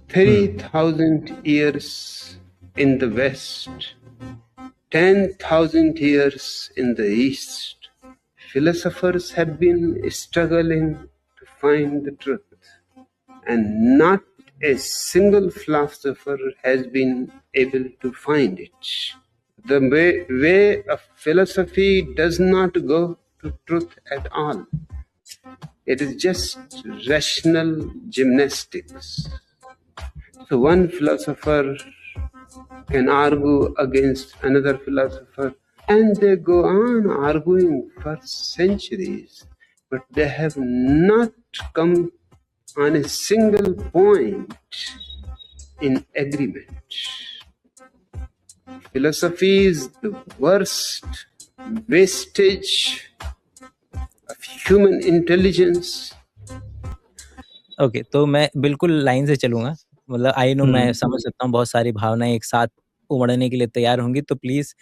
3,000 years in the West, 10,000 years in the East, philosophers have been struggling to find the truth, and not a single philosopher has been able to find it. The way of philosophy does not go to truth at all. It is just rational gymnastics. So one philosopher can argue against another philosopher, and they go on arguing for centuries, but they have not come on a single point in agreement. Philosophy is the worst wastage of human intelligence. Okay, तो मैं बिल्कुल line से चलूंगा। मतलब I know, मैं समझ सकता हूँ बहुत सारी भावनाएं एक साथ उमड़ने के लिए तैयार होंगी, तो प्लीज।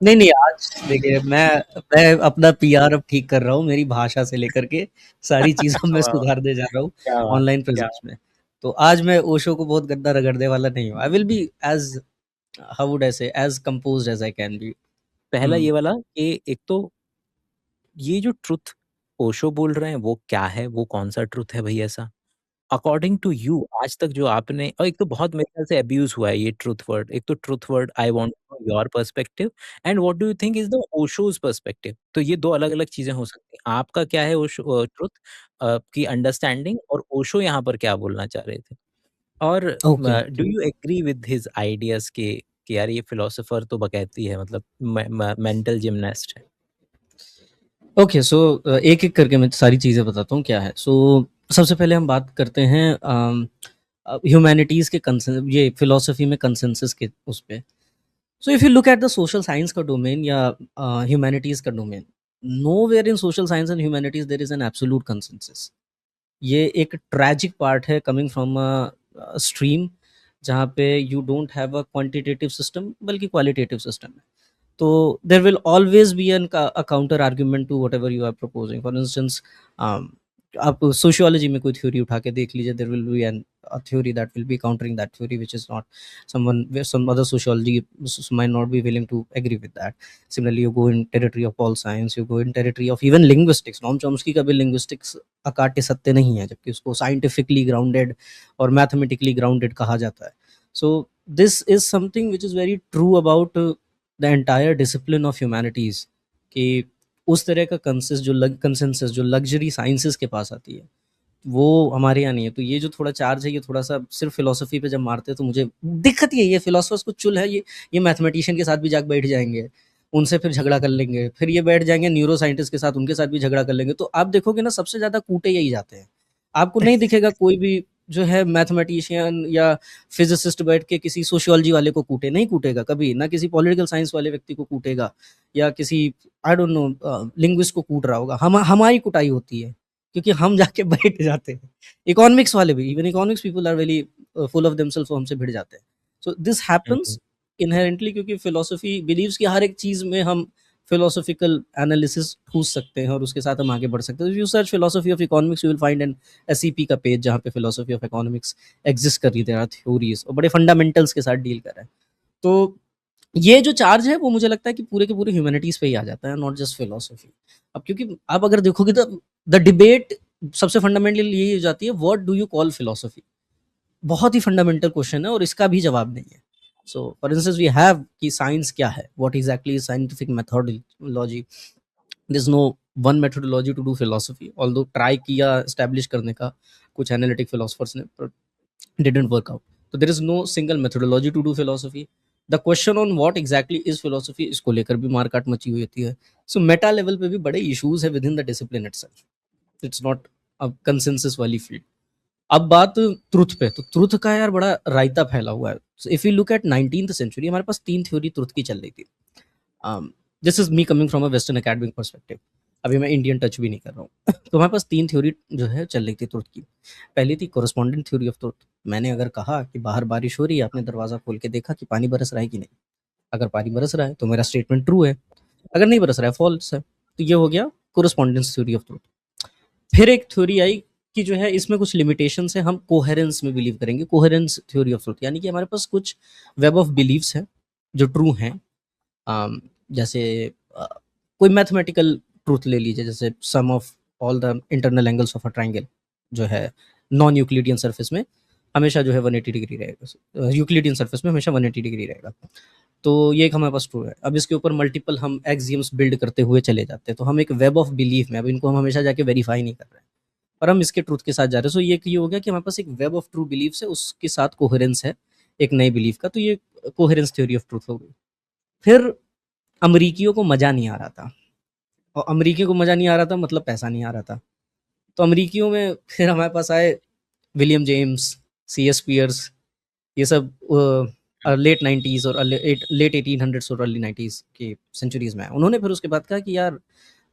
नहीं, आज देखिए मैं अपना पीआर अब ठीक कर रहा हूँ, मेरी भाषा से लेकर के सारी चीज़ों में सुधारने जा रहा हूँ ऑनलाइन प्रेजेंस में। तो आज मैं ओशो को बहुत गंदा रगड़ने वाला नहीं हूँ। I will be as how would I say as composed as I can be. पहला ये वाला कि एक तो ये जो ट्रुथ ओशो बोल रहे हैं वो क्या है, वो कौन सा ट्रुथ है भाई ऐसा? अकॉर्डिंग टू यू आज तक जो आपने, और एक तो बहुत मेरे ख्याल से अब्यूज हुआ है ये ट्रुथ वर्ड। एक तो truth word, I want to know your perspective and what do you think is the Osho's perspective. तो ये दो अलग अलग चीजें हो सकती हैं। आपका क्या है ओशो ट्रुथ की अंडरस्टैंडिंग, और ओशो यहाँ पर क्या बोलना चाह रहे थे? और do you agree with his ideas कि यार ये फिलोसोफर तो बकैती है, मतलब मेंटल जिमनास्ट है? ओके, सो एक-एक करके मैं सारी चीज़ें बताता हूँ क्या है। सो सबसे पहले हम बात करते हैं ह्यूमैनिटीज़ के ये फिलॉसफी में कंसेंसस के उस पे। So if you look at the social science का डोमेन या ह्यूमैनिटीज़ का domain, nowhere in social science and humanities there is an absolute consensus. ये एक ट्रेजिक पार्ट है कमिंग फ्रॉम अ स्ट्रीम जहाँ पे you don't have a quantitative system बल्कि qualitative system है। तो there will always be a counter argument to whatever you are proposing. For instance आप sociology में कोई थ्योरी उठा के देख लीजिए, there will be an a theory that will be countering that theory, which is not some other sociology might not be willing to agree with that. Similarly, you go in territory of all science, you go in territory of even linguistics. Noam Chomsky का भी linguistics अकाट्य सत्य नहीं है, जबकि उसको scientifically grounded और mathematically grounded कहा जाता है. So this is something which is very true about the entire discipline of humanities, कि उस तरह का कंसेंसस जो लग्जरी साइंसेस के पास आती है वो हमारे यहाँ नहीं है। तो ये जो थोड़ा चार्ज है ये थोड़ा सा सिर्फ फिलोसफी पे जब मारते हैं तो मुझे दिक्कत यही है। फिलोसफर्स को चुल है, ये मैथमेटिशियन के साथ भी जाके बैठ जाएंगे, उनसे फिर झगड़ा कर लेंगे, फिर ये बैठ जाएंगे न्यूरो साइंटिस्ट के साथ, उनके साथ भी झगड़ा कर लेंगे। तो आप देखोगे ना सबसे ज़्यादा कूटे यही जाते हैं। आपको नहीं दिखेगा कोई भी जो है मैथमेटिशियन या फिजिसिस्ट बैठ के किसी सोशियोलॉजी वाले को कूटे, नहीं कूटेगा कभी ना, किसी पॉलिटिकल साइंस वाले व्यक्ति को कूटेगा या किसी आई डोंट नो लिंग्विस्ट को कूट रहा होगा। हमारी कुटाई होती है क्योंकि हम जाके बैठ जाते हैं। इकोनॉमिक्स वाले भी, even economics people are very full of themselves, हमसे भिड़ जाते हैं। सो दिस हैपेंस इनहेरेंटली क्योंकि फिलोसफी बिलीव्स कि हर एक चीज़ में हम फिलोसॉफिकल एनालिसिस पूछ सकते हैं और उसके साथ हम आगे बढ़ सकते हैं। You search philosophy of economics you will find an SEP का पेज जहाँ पे फिलोसफी ऑफ इकोनॉमिक्स एग्जिस्ट कर रही है, थ्योरीज और बड़े फंडामेंटल्स के साथ डील कर रहे हैं। तो ये जो चार्ज है वो मुझे लगता है कि पूरे के पूरे ह्यूमैनिटीज़ पे ही आ जाता है, नॉट जस्ट फिलोसफी। अब क्योंकि आप अगर देखोगे तो द डिबेट सबसे फंडामेंटल यही हो जाती है, what do you call philosophy. बहुत ही फंडामेंटल क्वेश्चन है और इसका भी जवाब नहीं है। So for instance we have कि साइंस क्या है, what exactly is scientific methodology. There is no one methodology to do philosophy, although try किया एस्टैब्लिश करने का कुछ एनालिटिक फिलोसफर्स ने, पर डिडंट वर्क आउट। तो there is no single methodology to do philosophy. The question on what exactly is philosophy, इसको लेकर भी मारकाट मची हुई होती है। सो मेटा लेवल पे भी बड़े इश्यूज है with in the discipline itself. It's not a consensus वाली फील्ड। अब बात ट्रुथ पे, तो ट्रुथ का यार बड़ा रायता फैला हुआ है। So if you look at 19th century, हमारे पास 3 थ्योरी ट्रुथ की चल रही थी। This is me coming from a western academic perspective, अभी मैं इंडियन टच भी नहीं कर रहा हूँ। तो हमारे पास 3 थ्योरी जो है चल रही थी ट्रुथ की। पहली थी कोरस्पॉन्डेंट थ्योरी ऑफ ट्रुथ। मैंने अगर कहा कि बाहर बारिश हो रही है, आपने दरवाजा खोल के देखा कि पानी बरस रहा है कि नहीं, अगर पानी बरस रहा है तो मेरा स्टेटमेंट ट्रू है, अगर नहीं बरस रहा है फॉल्स है। तो ये हो गया कोरस्पॉन्डेंस थ्योरी ऑफ ट्रुथ। फिर एक थ्योरी आई कि जो है इसमें कुछ लिमिटेशंस है, हम कोहेरेंस में बिलीव करेंगे, कोहेरेंस थ्योरी ऑफ ट्रुथ, यानी कि हमारे पास कुछ वेब ऑफ बिलीव्स हैं जो ट्रू हैं। जैसे कोई मैथमेटिकल ट्रूथ ले लीजिए, जैसे sum of all the internal angles of a triangle जो है नॉन यूक्लिडियन सरफेस में हमेशा जो है 180 डिग्री रहेगा, यूक्लिडियन सरफेस में हमेशा 180 डिग्री रहेगा। तो ये एक हमारे पास ट्रू है। अब इसके ऊपर मल्टीपल हम एक्सियम्स बिल्ड करते हुए चले जाते हैं, तो हम एक वेब ऑफ बिलीफ में, अब इनको हम हमेशा जाके वेरीफाई नहीं कर रहे हैं, पर हम इसके ट्रूथ के साथ जा रहे हैं। सो ये हो गया कि हमारे पास एक वेब ऑफ ट्रू बिलीफ है, उसके साथ कोहेरेंस है एक नई बिलीफ का, तो ये कोहेरेंस थ्योरी ऑफ ट्रूथ हो गई। फिर अमरीकियों को मज़ा नहीं आ रहा था, और अमरीकियों को मज़ा नहीं आ रहा था मतलब पैसा नहीं आ रहा था। तो अमरीकियों में फिर हमारे पास आए विलियम जेम्स, C.S. पियर्स, ये सब लेट 90s और लेट 1800s और अर्ली 90s की सेंचुरीज़ में आए। उन्होंने फिर उसके बाद कहा कि यार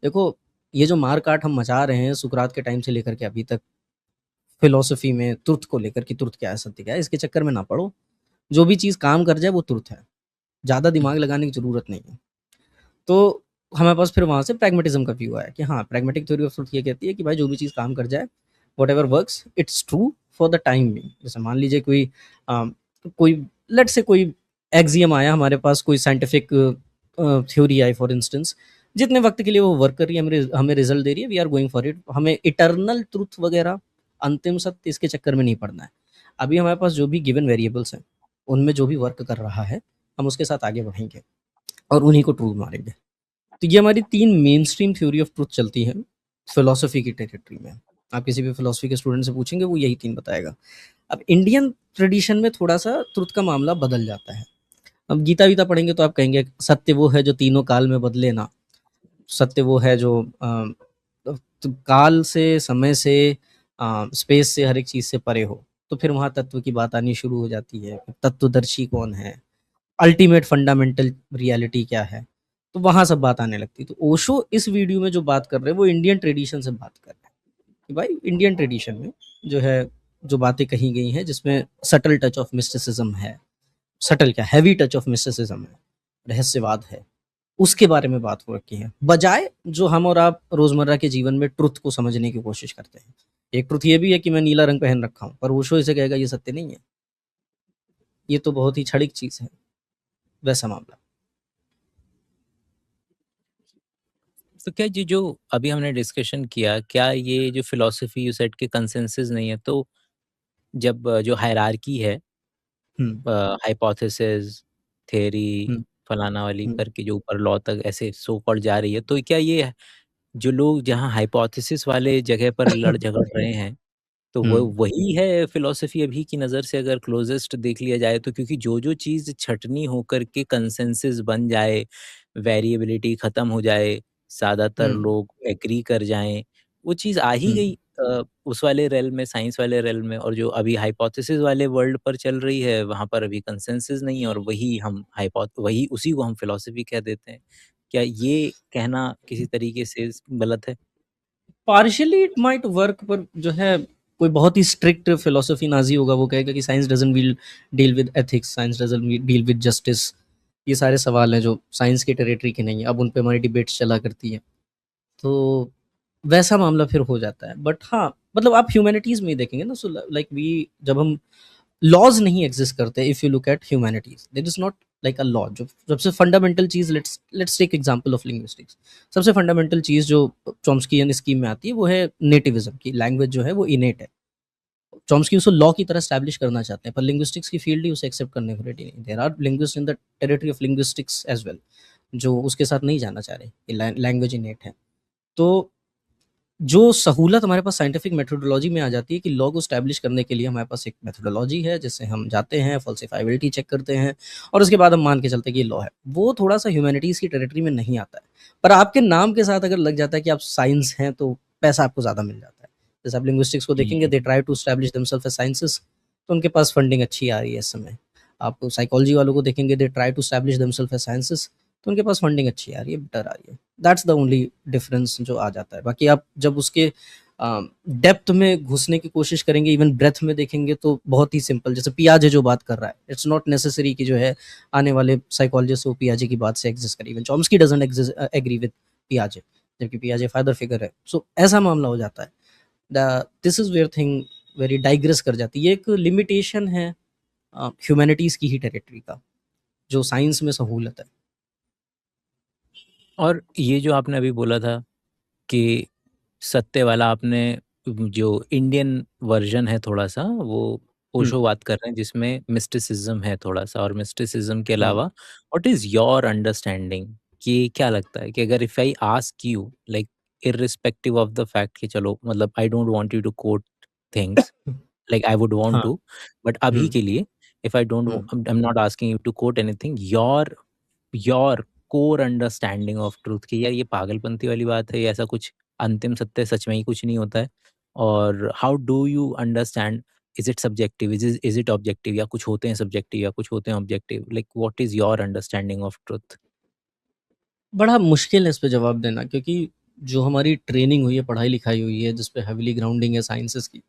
देखो, ये जो मार काट हम मचा रहे हैं सुकरात के टाइम से लेकर के अभी तक फिलॉसफी में ट्रुथ को लेकर कि ट्रुथ क्या है, सत्य क्या है, इसके चक्कर में ना पड़ो। जो भी चीज़ काम कर जाए वो ट्रुथ है, ज़्यादा दिमाग लगाने की ज़रूरत नहीं है। तो हमारे पास फिर वहाँ से प्रैग्मेटिज्म का व्यू आया कि हाँ, प्रैग्मेटिक थ्योरी ऑफ ट्रुथ ये कहती है कि भाई जो भी चीज़ काम कर जाए, whatever works it's true for the time being. जैसे मान लीजिए कोई लेट्स से कोई एक्सियम आया हमारे पास, कोई scientific theory I for instance, जितने वक्त के लिए वो वर्क कर रही है, हमें रिजल्ट दे रही है, we are going for it. हमें इटर्नल ट्रुथ वगैरह, अंतिम सत्य, इसके चक्कर में नहीं पड़ना है। अभी हमारे पास जो भी गिवन वेरिएबल्स हैं उनमें जो भी वर्क कर रहा है हम उसके साथ आगे बढ़ेंगे और उन्हीं को ट्रू मानेंगे। तो ये हमारी 3 main stream theory of truth चलती है फिलॉसफी की टेरिटरी में। आप किसी भी फिलॉसफी के स्टूडेंट से पूछेंगे वो यही 3 बताएगा। अब इंडियन ट्रेडिशन में थोड़ा-सा ट्रुथ का मामला बदल जाता है। अब गीता-वीता पढ़ेंगे तो आप कहेंगे सत्य वो है जो तीनों काल में बदले ना। सत्य वो है जो काल से, समय से, स्पेस से, हर एक चीज़ से परे हो। तो फिर वहाँ तत्व की बात आनी शुरू हो जाती है। तत्वदर्शी कौन है? अल्टीमेट फंडामेंटल रियलिटी क्या है? तो वहाँ सब बात आने लगती है। तो ओशो इस वीडियो में जो बात कर रहे हैं वो इंडियन ट्रेडिशन से बात कर रहे हैं कि भाई इंडियन ट्रेडिशन में जो है, जो बातें कही गई हैं जिसमें सटल टच ऑफ मिस्टिसिज्म है, सटल क्या, हेवी टच ऑफ मिस्टिसिज्म है, रहस्यवाद है, उसके बारे में बात हो रखी है, बजाय जो हम और आप रोजमर्रा के जीवन में ट्रुथ को समझने की कोशिश करते हैं। एक ट्रुथ ये भी है कि मैं नीला रंग पहन रखा हूँ, पर ओशो इसे कहेगा ये सत्य नहीं है, ये तो बहुत ही क्षणिक चीज है, वैसा मामला। तो क्या ये जो अभी हमने डिस्कशन किया, क्या ये जो फिलॉसफी यू सेट के कंसेंसस नहीं है, तो जब जो हायरार्की है, हाइपोथेसिस, थ्योरी, फलाना वाली करके जो ऊपर लॉ तक ऐसे सो कॉल्ड जा रही है, तो क्या ये जो लोग जहाँ हाइपोथेसिस वाले जगह पर लड़ झगड़ रहे हैं, तो वो वही है फिलॉसफी अभी की नज़र से अगर क्लोजेस्ट देख लिया जाए तो? क्योंकि जो चीज़ छटनी होकर के कंसेंसस बन जाए, वेरिएबिलिटी खत्म हो जाए, ज़्यादातर लोग एग्री कर जाएं, वो चीज़ आ ही गई उस वाले रेल्म में, साइंस वाले रेल्म में। और जो अभी हाइपोथेसिस वाले वर्ल्ड पर चल रही है वहाँ पर अभी कंसेंसस नहीं है, और वही उसी को हम फिलॉसफी कह देते हैं। क्या ये कहना किसी तरीके से गलत है? पार्शियली इट माइट वर्क, पर जो है कोई बहुत ही स्ट्रिक्ट फिलोसफी नाजी होगा, वो कहेगा कि science doesn't deal with ethics, science doesn't deal with justice. ये सारे सवाल हैं जो साइंस की टेरिटरी के नहीं है, अब उन पे हमारी डिबेट्स चला करती है, तो वैसा मामला फिर हो जाता है। बट हाँ, मतलब आप ह्यूमैनिटीज़ में ही देखेंगे ना, सो लाइक वी, जब हम लॉज नहीं एग्जिस्ट करते, if you look at humanities there is not like a law. जो सबसे फंडामेंटल चीज, let's take example of linguistics. सबसे फंडामेंटल चीज जो चॉम्स्कियन स्कीम में आती है वो है नेटिविज्म की, लैंग्वेज जो है वो इनेट है। चॉम्स्की उसको लॉ की तरह स्टैब्लिश करना चाहते हैं, पर लिंग्विस्टिक्स की फील्ड ही उसे एक्सेप्ट करने को रेडी नहीं। There are linguist in the territory of linguistics as well जो उसके साथ नहीं जाना चाह रहे, लैंग्वेज इनेट है। तो जो सहूलत हमारे पास साइंटिफिक मेथोडोलॉजी में आ जाती है कि लॉ को स्टैब्लिश करने के लिए हमारे पास एक मेथोडोलॉजी है जिससे हम जाते हैं, फॉल्सिफाइबिलिटी चेक करते हैं और उसके बाद हम मान के चलते हैं कि ये लॉ है, वो थोड़ा सा ह्यूमैनिटीज़ की टेरिटरी में नहीं आता है। पर आपके नाम के साथ अगर लग जाता है कि आप साइंस हैं तो पैसा आपको ज़्यादा मिल जाता है। जैसे आप लिंग्विस्टिक्स को देखेंगे, they try to establish themselves as sciences, तो उनके पास फंडिंग अच्छी आ रही है इस समय। आप साइकोलॉजी वालों को देखेंगे, they try to establish themselves as sciences, तो उनके पास फंडिंग अच्छी आ रही है, बेटर आ रही है। दैट्स द ओनली डिफरेंस जो आ जाता है। बाकी आप जब उसके डेप्थ में घुसने की कोशिश करेंगे, इवन ब्रेथ में देखेंगे, तो बहुत ही सिंपल, जैसे पियाजे जो बात कर रहा है, इट्स नॉट नेसेसरी कि जो है आने वाले साइकोलॉजिस्ट वो पियाजे की बात से एग्जिस्ट करे। Even Chomsky doesn't agree with पियाजे, जबकि पियाजे फादर फिगर है। सो ऐसा मामला हो जाता है। This is where thing very digress कर जाती है। ये एक लिमिटेशन है ह्यूमैनिटीज की ही टेरिटरी का, जो साइंस में सहूलत है। और ये जो आपने अभी बोला था कि सत्य वाला, आपने जो इंडियन वर्जन है थोड़ा सा, वो हम्म, ओशो बात कर रहे हैं जिसमें मिस्टिसिज्म है थोड़ा सा, और मिस्टिसिज्म के हाँ अलावा व्हाट इज योर अंडरस्टैंडिंग, कि क्या लगता है कि अगर if I ask you like irrespective of the fact कि चलो मतलब I don't want you to quote things, like I would want हाँ टू, बट अभी हम्म के लिए if I don't, hmm I am not asking you to quote anything, your core understanding of truth की, यार ये पागलपंती वाली बात है, ये ऐसा कुछ अंतिम सत्य सच में ही कुछ नहीं होता है, और how do you understand, is it subjective, is it objective, या कुछ होते हैं सब्जेक्टिव या कुछ होते हैं objective, like what is your understanding of truth? बड़ा मुश्किल है इस पे जवाब देना, क्योंकि जो हमारी ट्रेनिंग हुई है, पढ़ाई लिखाई हुई है, जिस पे हेविली ग्राउंडिंग है साइंसेस की,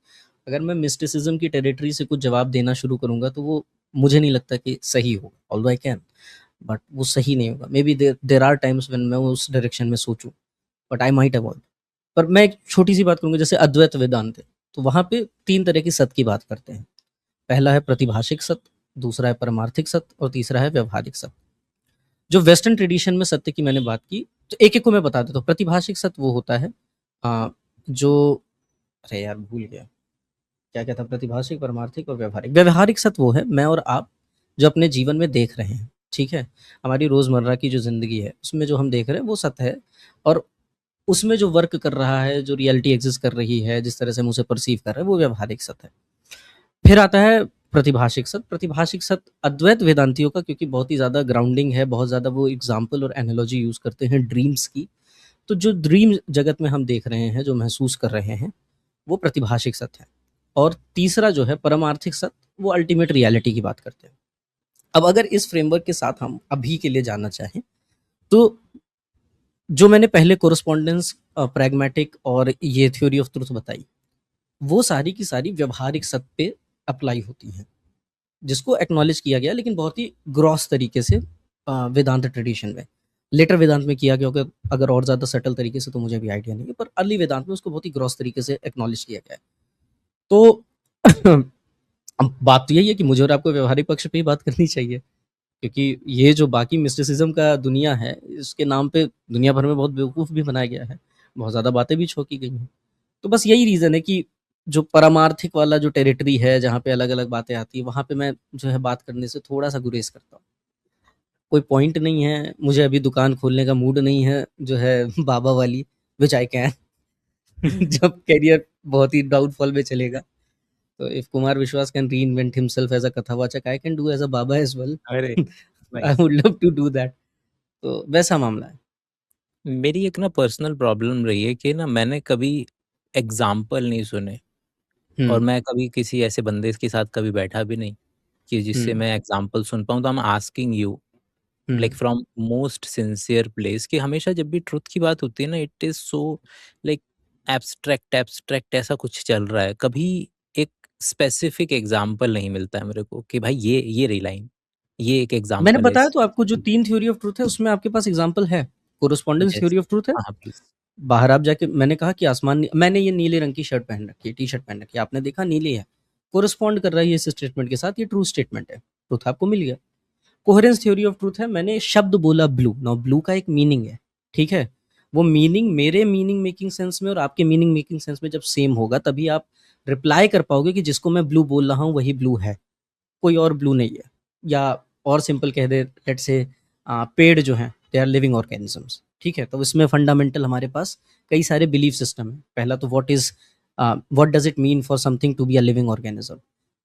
अगर मैं मिस्टिसिज्म की टेरिटरी से कुछ जवाब देना शुरू करूंगा तो वो मुझे नहीं लगता कि सही होगा। ऑल्दो आई कैन, बट वो सही नहीं होगा। Maybe there are times when मैं उस डायरेक्शन में सोचूं, बट आई माइट अवॉइड। पर मैं एक छोटी सी बात करूंगा, जैसे अद्वैत वेदांत है, तो वहाँ पे 3 तरह की सत्य की बात करते हैं। पहला है प्रतिभाषिक सत्य, दूसरा है परमार्थिक सत्य, और तीसरा है व्यवहारिक सत्य। जो वेस्टर्न ट्रेडिशन में सत्य की मैंने बात की, तो एक-एक को मैं बता देता हूँ। प्रतिभाषिक सत्य वो होता है जो, अरे यार भूल गया, क्या-क्या था? प्रतिभाषिक, परमार्थिक और व्यावहारिक। व्यावहारिक सत्य वो है, मैं और आप जो अपने जीवन में देख रहे हैं, ठीक है? हमारी रोज़मर्रा की जो ज़िंदगी है, उसमें जो हम देख रहे हैं वो सत्य है, और उसमें जो वर्क कर रहा है, जो रियलिटी एग्ज़िस्ट कर रही है, जिस तरह से हम उसे परसीव कर रहे हैं, वो व्यावहारिक सत्य है। फिर आता है प्रतिभाषिक सत्य। प्रतिभाषिक सत्य अद्वैत वेदांतियों का, क्योंकि बहुत ही ज़्यादा ग्राउंडिंग है, बहुत ज़्यादा वो एग्ज़ाम्पल और एनालॉजी यूज़ करते हैं ड्रीम्स की। तो जो ड्रीम जगत में हम देख रहे हैं, जो महसूस कर रहे हैं, वो प्रतिभाषिक सत्य है। और तीसरा जो है परमार्थिक सत्य, वो अल्टीमेट रियलिटी की बात करते हैं। अब अगर इस फ्रेमवर्क के साथ हम अभी के लिए जानना चाहें, तो जो मैंने पहले कोरेस्पोंडेंस, प्रैग्मैटिक और ये थ्योरी ऑफ ट्रुथ बताई, वो सारी की सारी व्यवहारिक सत्य पे अप्लाई होती हैं, जिसको एक्नॉलेज किया गया, लेकिन बहुत ही ग्रॉस तरीके से वेदांत ट्रेडिशन में। लेटर वेदांत में किया गया होगा, अगर और ज़्यादा सटल तरीके से तो मुझे भी आइडिया नहीं है, पर अर्ली वेदांत में उसको बहुत ही ग्रॉस तरीके से एक्नॉलेज किया गया है। तो अब बात तो यही है कि मुझे और आपको व्यवहारिक पक्ष पे ही बात करनी चाहिए, क्योंकि ये जो बाकी मिस्टिसिज्म का दुनिया है, इसके नाम पे दुनिया भर में बहुत बेवकूफ़ भी बनाया गया है, बहुत ज़्यादा बातें भी छौंकी गई हैं। तो बस यही रीज़न है कि जो परमार्थिक वाला जो टेरिटरी है, जहाँ पे अलग-अलग बातें आती हैं, वहाँ पे मैं जो है बात करने से थोड़ा-सा गुरेज़ करता हूँ। कोई पॉइंट नहीं है, मुझे अभी दुकान खोलने का मूड नहीं है, जो है बाबा वाली, व्हिच आई कैन जब करियर बहुत ही डाउनफॉल में चलेगा। तो if Kumar Vishwas can reinvent himself as a kathavachak, I can do as a baba as well. अरे I nice. Would love to do that. तो वैसा मामला है। मेरी एक ना पर्सनल प्रॉब्लम रही है कि ना मैंने कभी एग्जाम्पल नहीं सुने, और हुँ, मैं कभी किसी ऐसे बंदे के साथ कभी बैठा भी नहीं कि जिससे हुँ, मैं एग्जाम्पल सुन पाऊँ। तो I am asking you like hmm. From most sincere place, कि हमेशा जब भी ट्रुथ की बात होती है ना, it is so like abstract abstract, ऐसा कुछ चल रहा है, कभी एक स्पेसिफिक एग्जाम्पल नहीं मिलता है मेरे को कि भाई ये रही लाइन, ये एक मैंने एग्जाम्पल है बताया इस। तो आपको, जो 3 थ्योरी ऑफ ट्रुथ है, उसमें आपके पास एग्ज़ाम्पल है। कोरेस्पोंडेंस जैसे थ्योरी ऑफ ट्रुथ है। हाँ प्लीज। बाहर आप जाके, मैंने कहा कि मैंने ये नीले रंग की शर्ट पहन रखी है, टी-शर्ट पहन रखी है, आपने देखा नीली है, कोरेस्पॉन्ड कर रहा है ये इस स्टेटमेंट के साथ, ये ट्रू स्टेटमेंट है, ट्रुथ आपको मिल गया। कोहेरेंस थ्योरी ऑफ ट्रुथ है, मैंने शब्द बोला ब्लू, नाउ ब्लू का एक मीनिंग है, ठीक है? वो मीनिंग मेरे मीनिंग मेकिंग सेंस में और आपके मीनिंग मेकिंग सेंस में जब सेम होगा, तभी आप रिप्लाई कर पाओगे कि जिसको मैं ब्लू बोल रहा हूँ वही ब्लू है, कोई और ब्लू नहीं है। या और सिंपल कह दे, लेट्स से पेड़ जो हैं, दे आर लिविंग ऑर्गेनिजम्स, ठीक है? तो इसमें फंडामेंटल हमारे पास कई सारे बिलीफ सिस्टम है। पहला तो what does it mean for something to be a living organism,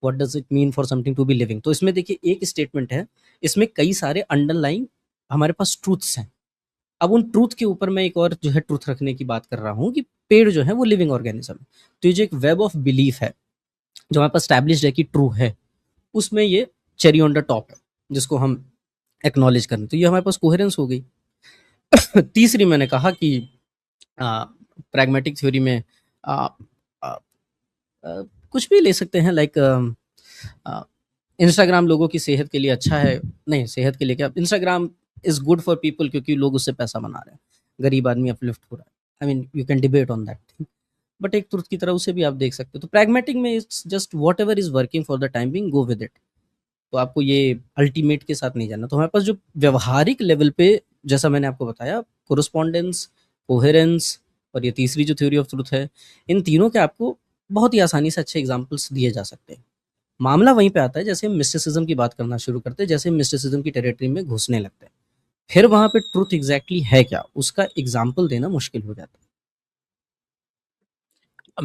what does it mean for something to be living. तो इसमें देखिए एक स्टेटमेंट है, इसमें कई सारे अंडरलाइन हमारे पास ट्रूथ्स हैं। अब उन ट्रूथ के ऊपर मैं एक और जो है ट्रूथ रखने की बात कर रहा हूँ कि पेड़ जो है वो लिविंग ऑर्गेनिज्म है। तो ये जो एक वेब ऑफ बिलीफ है, जो हमारे पास स्टैब्लिश्ड है कि ट्रू है, उसमें ये चेरी ऑन द टॉप है, जिसको हम एक्नॉलेज करें। तो ये हमारे पास कोहेरेंस हो गई। तीसरी मैंने कहा कि प्रैग्मेटिक थ्योरी में आ, आ, आ, कुछ भी ले सकते हैं, लाइक इंस्टाग्राम लोगों की सेहत के लिए अच्छा है, नहीं सेहत के लिए क्या, Instagram is good for people क्योंकि लोग उससे पैसा बना रहे हैं, गरीब आदमी अपलिफ्ट हो रहा है। I mean you can debate on that thing. But एक ट्रुथ की तरह उसे भी आप देख सकते हो। तो प्रैग्मेटिक में it's just whatever is working for the time being, go with it. तो आपको ये अल्टीमेट के साथ नहीं जाना। तो हमारे पास जो व्यवहारिक लेवल पे, जैसा मैंने आपको बताया, कोरेस्पोंडेंस, कोहेरेंस और ये तीसरी जो थ्योरी ऑफ ट्रुथ है, इन तीनों के आपको बहुत ही आसानी से अच्छे एग्जांपल्स दिए जा सकते हैं। मामला वहीं पे आता है जैसे हम मिस्टिसिज्म की बात करना शुरू करते हैं, जैसे हम मिस्टिसिज्म की टेरिटरी में घुसने लगते हैं, फिर वहां पे ट्रुथ एग्जैक्टली है क्या, उसका एग्जाम्पल देना मुश्किल हो जाता है।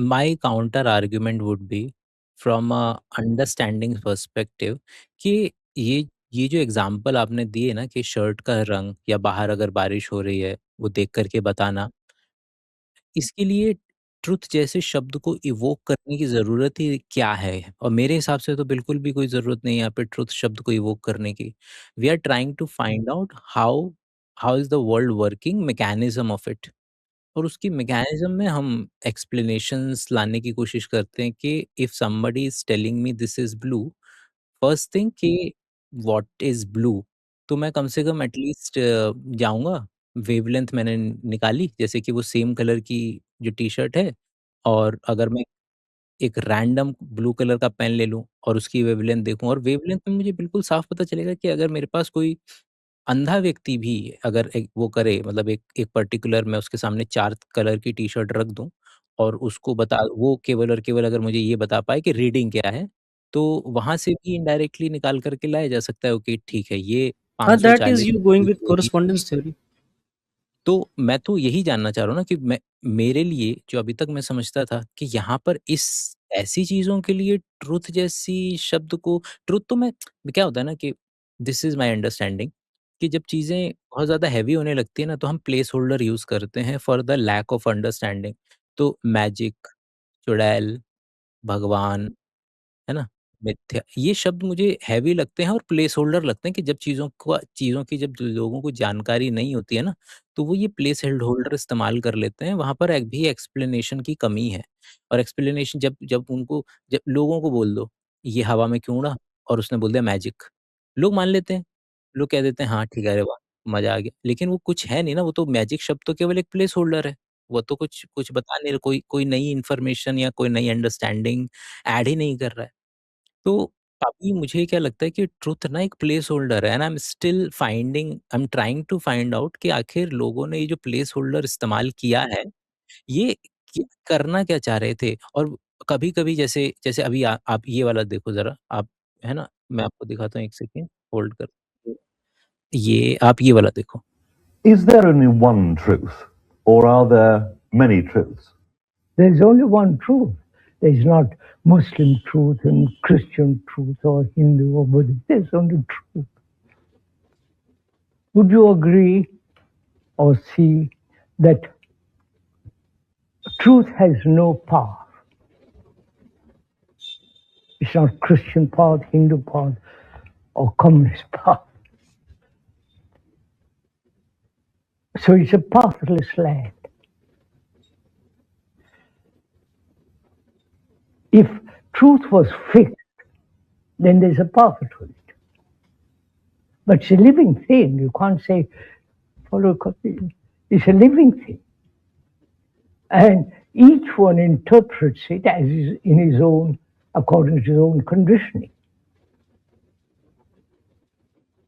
My counter argument would be from a understanding perspective कि ये जो एग्जांपल आपने दिए ना कि शर्ट का रंग या बाहर अगर बारिश हो रही है वो देख करके बताना, इसके लिए ट्रुथ जैसे शब्द को इवोक करने की ज़रूरत ही क्या है? और मेरे हिसाब से तो बिल्कुल भी कोई ज़रूरत नहीं है यहाँ पे ट्रुथ शब्द को इवोक करने की। We are trying to find out how how is the world working, mechanism of it. और उसकी मैकेनिज़्म में हम एक्सप्लेनेशंस लाने की कोशिश करते हैं कि if somebody is telling me this is blue, first thing कि व्हाट इज़ ब्लू? तो मैं कम से कम एटलीस्ट जाऊँगा, वेवलेंथ मैंने निकाली, जैसे कि वो सेम कलर की जो टी-शर्ट है, और अगर मैं एक रैंडम ब्लू कलर का पेन ले लूँ और उसकी वेवलेंथ देखूँ, और वेवलेंथ में मुझे बिल्कुल साफ पता चलेगा कि अगर मेरे पास कोई अंधा व्यक्ति भी अगर एक वो करे, मतलब एक एक पर्टिकुलर मैं उसके सामने 4 कलर की टी-शर्ट रख दूँ और उसको बता, वो केवल और केवल अगर मुझे ये बता पाए कि रीडिंग क्या है, तो वहाँ से भी इनडायरेक्टली निकाल कर के लाया जा सकता है, ओके ठीक है, ये हाँ, that is 540 you going with ये कोरेस्पोंडेंस थ्योरी। तो मैं तो यही जानना चाह रहा हूँ ना कि मैं, मेरे लिए जो अभी तक मैं समझता था कि यहाँ पर इस ऐसी चीज़ों के लिए ट्रुथ जैसी शब्द को, ट्रुथ तो मैं, क्या होता है ना कि दिस इज़ माय अंडरस्टैंडिंग कि जब चीज़ें बहुत ज़्यादा हेवी होने लगती है ना, तो हम प्लेस होल्डर यूज़ करते हैं for the lack of understanding. तो मैजिक, चुड़ैल, भगवान, है ना? मिथ्या, ये शब्द मुझे हेवी लगते हैं और प्लेस होल्डर लगते हैं कि जब चीज़ों की जब लोगों को जानकारी नहीं होती है ना, तो वो ये प्लेस हेल्ड होल्डर इस्तेमाल कर लेते हैं। वहाँ पर एक भी एक्सप्लेनेशन की कमी है, और एक्सप्लेनेशन जब जब लोगों को बोल दो, ये हवा में क्यों उड़ा? और उसने बोल दिया मैजिक। लोग मान लेते हैं। लोग कह देते हैं हाँ, ठीक है, अरे वाह! मज़ा आ गया। लेकिन वो कुछ है नहीं ना, वो तो मैजिक शब्द तो केवल एक प्लेस होल्डर है। वो तो कुछ कुछ बता नहीं रहा, कोई कोई नई इन्फॉर्मेशन या कोई नई अंडरस्टैंडिंग ऐड ही नहीं कर रहा है। तो अभी मुझे क्या लगता है कि ट्रुथ ना एक प्लेस होल्डर है, and I am trying to find out कि आखिर लोगों ने ये जो प्लेस होल्डर इस्तेमाल किया है, ये करना क्या चाह रहे थे। और कभी कभी जैसे जैसे अभी आप ये वाला देखो जरा, आप, है ना, मैं आपको दिखाता हूँ, एक सेकेंड होल्ड कर, ये आप ये वाला देखो। Is there only one truth, or are there many truths? There's only one truth. There's not Muslim truth and Christian truth or Hindu or Buddhist. There's only truth. Would you agree or see that truth has no path? It's not Christian path, Hindu path, or communist path. So it's a pathless land. If truth was fixed, then there's a path to it. But it's a living thing. You can't say, follow copy. It's a living thing. And each one interprets it as is in his own, according to his own conditioning.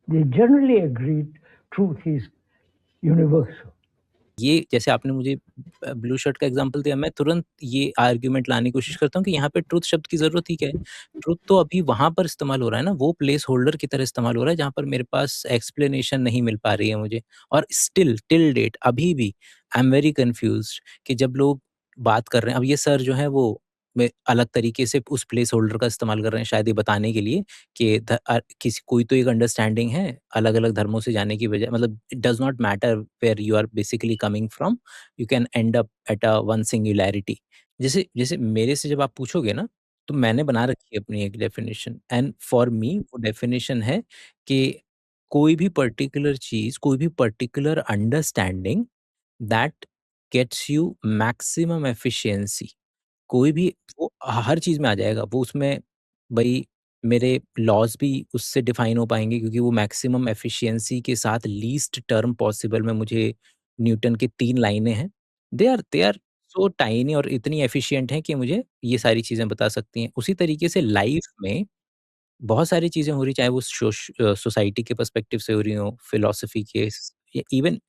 They generally agreed truth is universal. ये जैसे आपने मुझे blue shirt का example दिया, मैं तुरंत ये argument लाने की कोशिश करता हूँ कि यहाँ पे ट्रुथ शब्द की ज़रूरत ही क्या है? ट्रुथ तो अभी वहाँ पर इस्तेमाल हो रहा है ना, वो प्लेस होल्डर की तरह इस्तेमाल हो रहा है जहाँ पर मेरे पास एक्सप्लेनेशन नहीं मिल पा रही है मुझे। और स्टिल टिल डेट अभी भी आई एम वेरी कन्फ्यूज़्ड कि जब लोग बात कर रहे हैं, अब ये सर जो हैं वो अलग तरीके से उस प्लेस होल्डर का इस्तेमाल कर रहे हैं शायद ये बताने के लिए कि किसी कोई तो एक अंडरस्टैंडिंग है, अलग-अलग धर्मों से जाने की बजाय, मतलब it does not matter where you are basically coming from, you can end up at a one singularity. जैसे जैसे मेरे से जब आप पूछोगे ना, तो मैंने बना रखी है अपनी एक डेफिनिशन, एंड फॉर मी वो डेफिनिशन है कि कोई भी particular understanding that gets you maximum efficiency. कोई भी वो हर चीज़ में आ जाएगा। वो उसमें भई मेरे लॉज़ भी उससे डिफ़ाइन हो पाएँगे क्योंकि वो मैक्सिमम एफ़िशिएंसी के साथ लीस्ट टर्म पॉसिबल में मुझे न्यूटन की 3 लाइनें हैं। दे आर सो टाइनी और इतनी एफिशिएंट हैं कि मुझे ये सारी चीज़ें बता सकती हैं। उसी तरीके से लाइफ़ में बहुत सारी चीज़ें हो रही, चाहे वो सोसाइटी के पर्सपेक्टिव से हो रही हों, फिलॉसफी के या इवन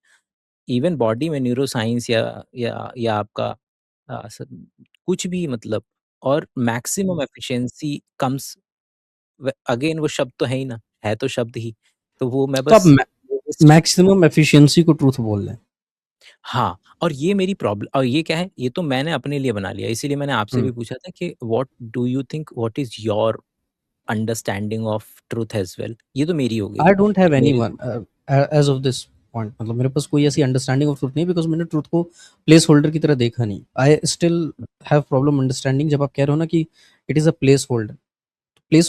इवन बॉडी में न्यूरोसाइंस या आपका सब कुछ भी मतलब। और मैक्सिमम एफिशिएंसी कम्स अगेन, वो शब्द तो है ही ना, है तो शब्द ही। तो वो मैं तो आप बस मैक्सिमम एफिशिएंसी को ट्रूथ बोल रहे हैं। हाँ, और ये मेरी प्रॉब्लम, और ये क्या है, ये तो मैंने अपने लिए बना लिया, इसीलिए मैंने आपसे भी पूछा था कि what do you think, what is your understanding of truth as well? ये तो मेरी हो गई आई डोंट हैव कि मेरे anyone as of this point, मतलब मेरे पास कोई ऐसी अंडरस्टैंडिंग ऑफ ट्रुथ नहीं, बिकॉज मैंने ट्रुथ को प्लेस होल्डर की तरह देखा नहीं। I still have problem understanding जब आप कह रहे हो ना कि it is a place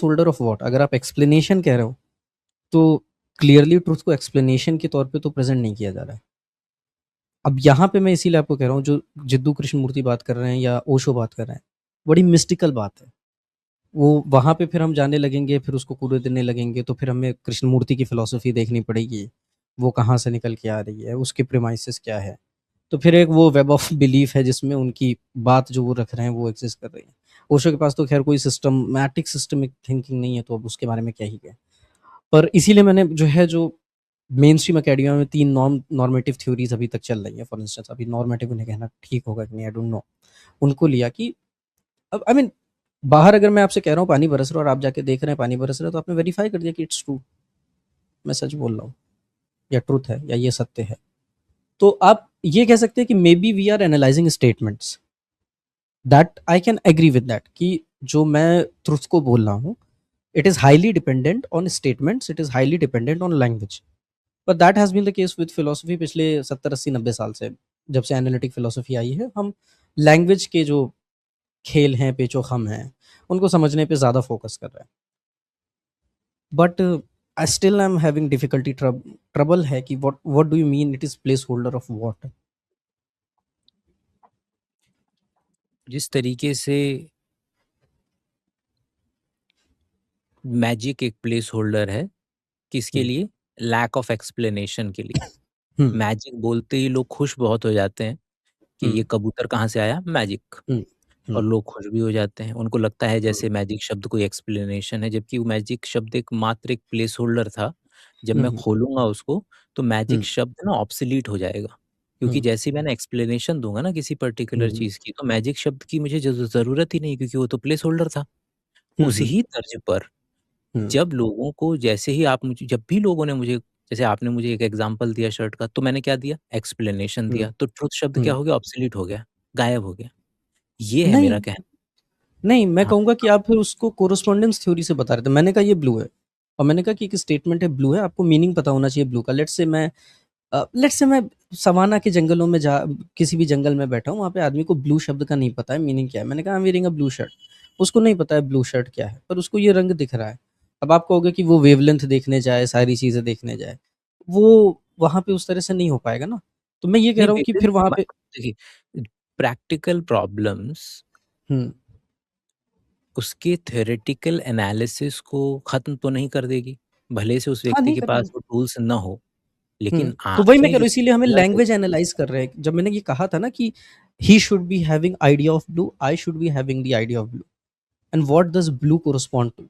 holder of what? अगर आप एक्सप्लेनेशन कह रहे हो तो क्लियरली ट्रुथ को एक्सप्लेनेशन के तौर पे तो प्रेजेंट नहीं किया जा रहा है। अब यहाँ पे मैं इसीलिए आपको कह रहा हूँ, जो जिद्दू कृष्णमूर्ति बात कर रहे हैं या ओशो बात कर रहे हैं, बड़ी मिस्टिकल बात है। वो वहाँ पे फिर हम जाने लगेंगे, फिर उसको कूड़े देने लगेंगे, तो फिर हमें कृष्णमूर्ति की फ़िलॉसफ़ी देखनी पड़ेगी, वो कहाँ से निकल के आ रही है, उसके प्रेमाइसेस क्या है। तो फिर एक वो वेब ऑफ बिलीफ है जिसमें उनकी बात जो वो रख रहे हैं वो एग्ज़िस्ट कर रही है। ओशो के पास तो ख़ैर कोई सिस्टमैटिक सिस्टमिक थिंकिंग नहीं है, तो अब उसके बारे में क्या ही कहें। पर इसीलिए मैंने जो मेनस्ट्रीम एकेडमिया में 3 नॉर्मेटिव थ्योरीज़ अभी तक चल रही हैं। फॉर इंस्टेंस, अभी नॉर्मेटिव उन्हें कहना ठीक होगा कि नहीं, आई डोंट नो। उनको लिया कि अब आई मीन बाहर अगर मैं आपसे कह रहा हूँ पानी बरस रहा है और आप जाके देख रहे हैं पानी बरस रहा है, तो आपने वेरीफाई कर दिया कि इट्स ट्रू, मैं सच बोल रहा हूँ या ट्रुथ है या ये सत्य है। तो आप ये कह सकते हैं कि maybe we are analysing statements, that I can agree with that, कि जो मैं ट्रुथ को बोल रहा हूँ, it is highly dependent on statements, it is highly dependent on language. But that has been the case with philosophy पिछले 70 80 90 साल से। जब से एनालिटिक फिलॉसफी आई है, हम लैंग्वेज के जो खेल हैं, पेचो-खम हैं, उनको समझने पे ज़्यादा फोकस कर रहे हैं। But I still am having difficulty, trouble है कि what do you mean it is place holder of what? जिस तरीके से मैजिक एक प्लेस होल्डर है, किसके हुँ, लिए? लैक ऑफ एक्सप्लेनेशन के लिए। हुँ, मैजिक बोलते ही लोग खुश बहुत हो जाते हैं कि हुँ, ये कबूतर कहाँ से आया? मैजिक। हुँ, और हुँ, लोग खुश भी हो जाते हैं। उनको लगता है हुँ, जैसे मैजिक शब्द कोई एक्सप्लेनेशन है, जबकि वो मैजिक शब्द एक मात्र एक प्लेस होल्डर था। जब हुँ, मैं हुँ, खोलूँगा उसको, तो मैजिक हुँ, शब्द ना ऑब्सोलीट हो जाएगा। क्योंकि हुँ, जैसे ही मैंने एक्सप्लेनेशन दूँगा ना किसी पर्टिकुलर हुँ, चीज़ की, तो मैजिक शब्द की मुझे ज़रूरत ही नहीं, क्योंकि वो तो प्लेस होल्डर था। हुँ, उसी हुँ, ही तर्ज पर हुँ, जब लोगों को, जैसे ही आप मुझे, जब भी लोगों ने मुझे, जैसे आपने मुझे एक एग्ज़ाम्पल दिया शर्ट का, तो मैंने क्या दिया? एक्सप्लेनेशन हुँ, दिया। तो ट्रुथ शब्द क्या हुँ। हो गया? ऑब्सोलीट हो गया, गायब हो गया। ये है नहीं, मेरा कहना। नहीं, मैं हाँ, कहूँगा कि आप फिर उसको कोरेस्पोंडेंस थ्योरी से बता रहे थे। मैंने कहा ये ब्लू है, और मैंने कहा कि एक स्टेटमेंट है ब्लू है, आपको मीनिंग पता होना चाहिए ब्लू का। लेट्स से मैं सवाना के जंगलों में जा किसी भी जंगल में बैठा हूँ, वहाँ पे आदमी को ब्लू शब्द का नहीं पता है मीनिंग क्या है। मैंने कहा I am wearing a blue shirt. उसको नहीं पता है ब्लू शर्ट क्या है, पर उसको ये रंग दिख रहा है। अब आप कहोगे कि वो वेवलेंथ देखने जाए, सारी चीज़ें देखने जाए, वो वहाँ पे उस तरह से नहीं हो पाएगा ना। तो मैं ये कह नहीं, रहा हूँ कि फिर वहाँ पे देखिए, प्रैक्टिकल प्रॉब्लम्स हुँ, उसके थ्योरेटिकल एनालिसिस को ख़त्म तो नहीं कर देगी। भले से उस हाँ, व्यक्ति नहीं के करेंगे। पास वो टूल्स ना हो, लेकिन तो वही मैं आँखें कह रहा जो हूँ, इसीलिए हमें अलग लैंग्वेज होती हैं। एनालाइज़ कर रहे हैं। जब मैंने ये कहा था ना कि he should be having idea of blue, I should be having the idea of blue, and what does blue correspond to?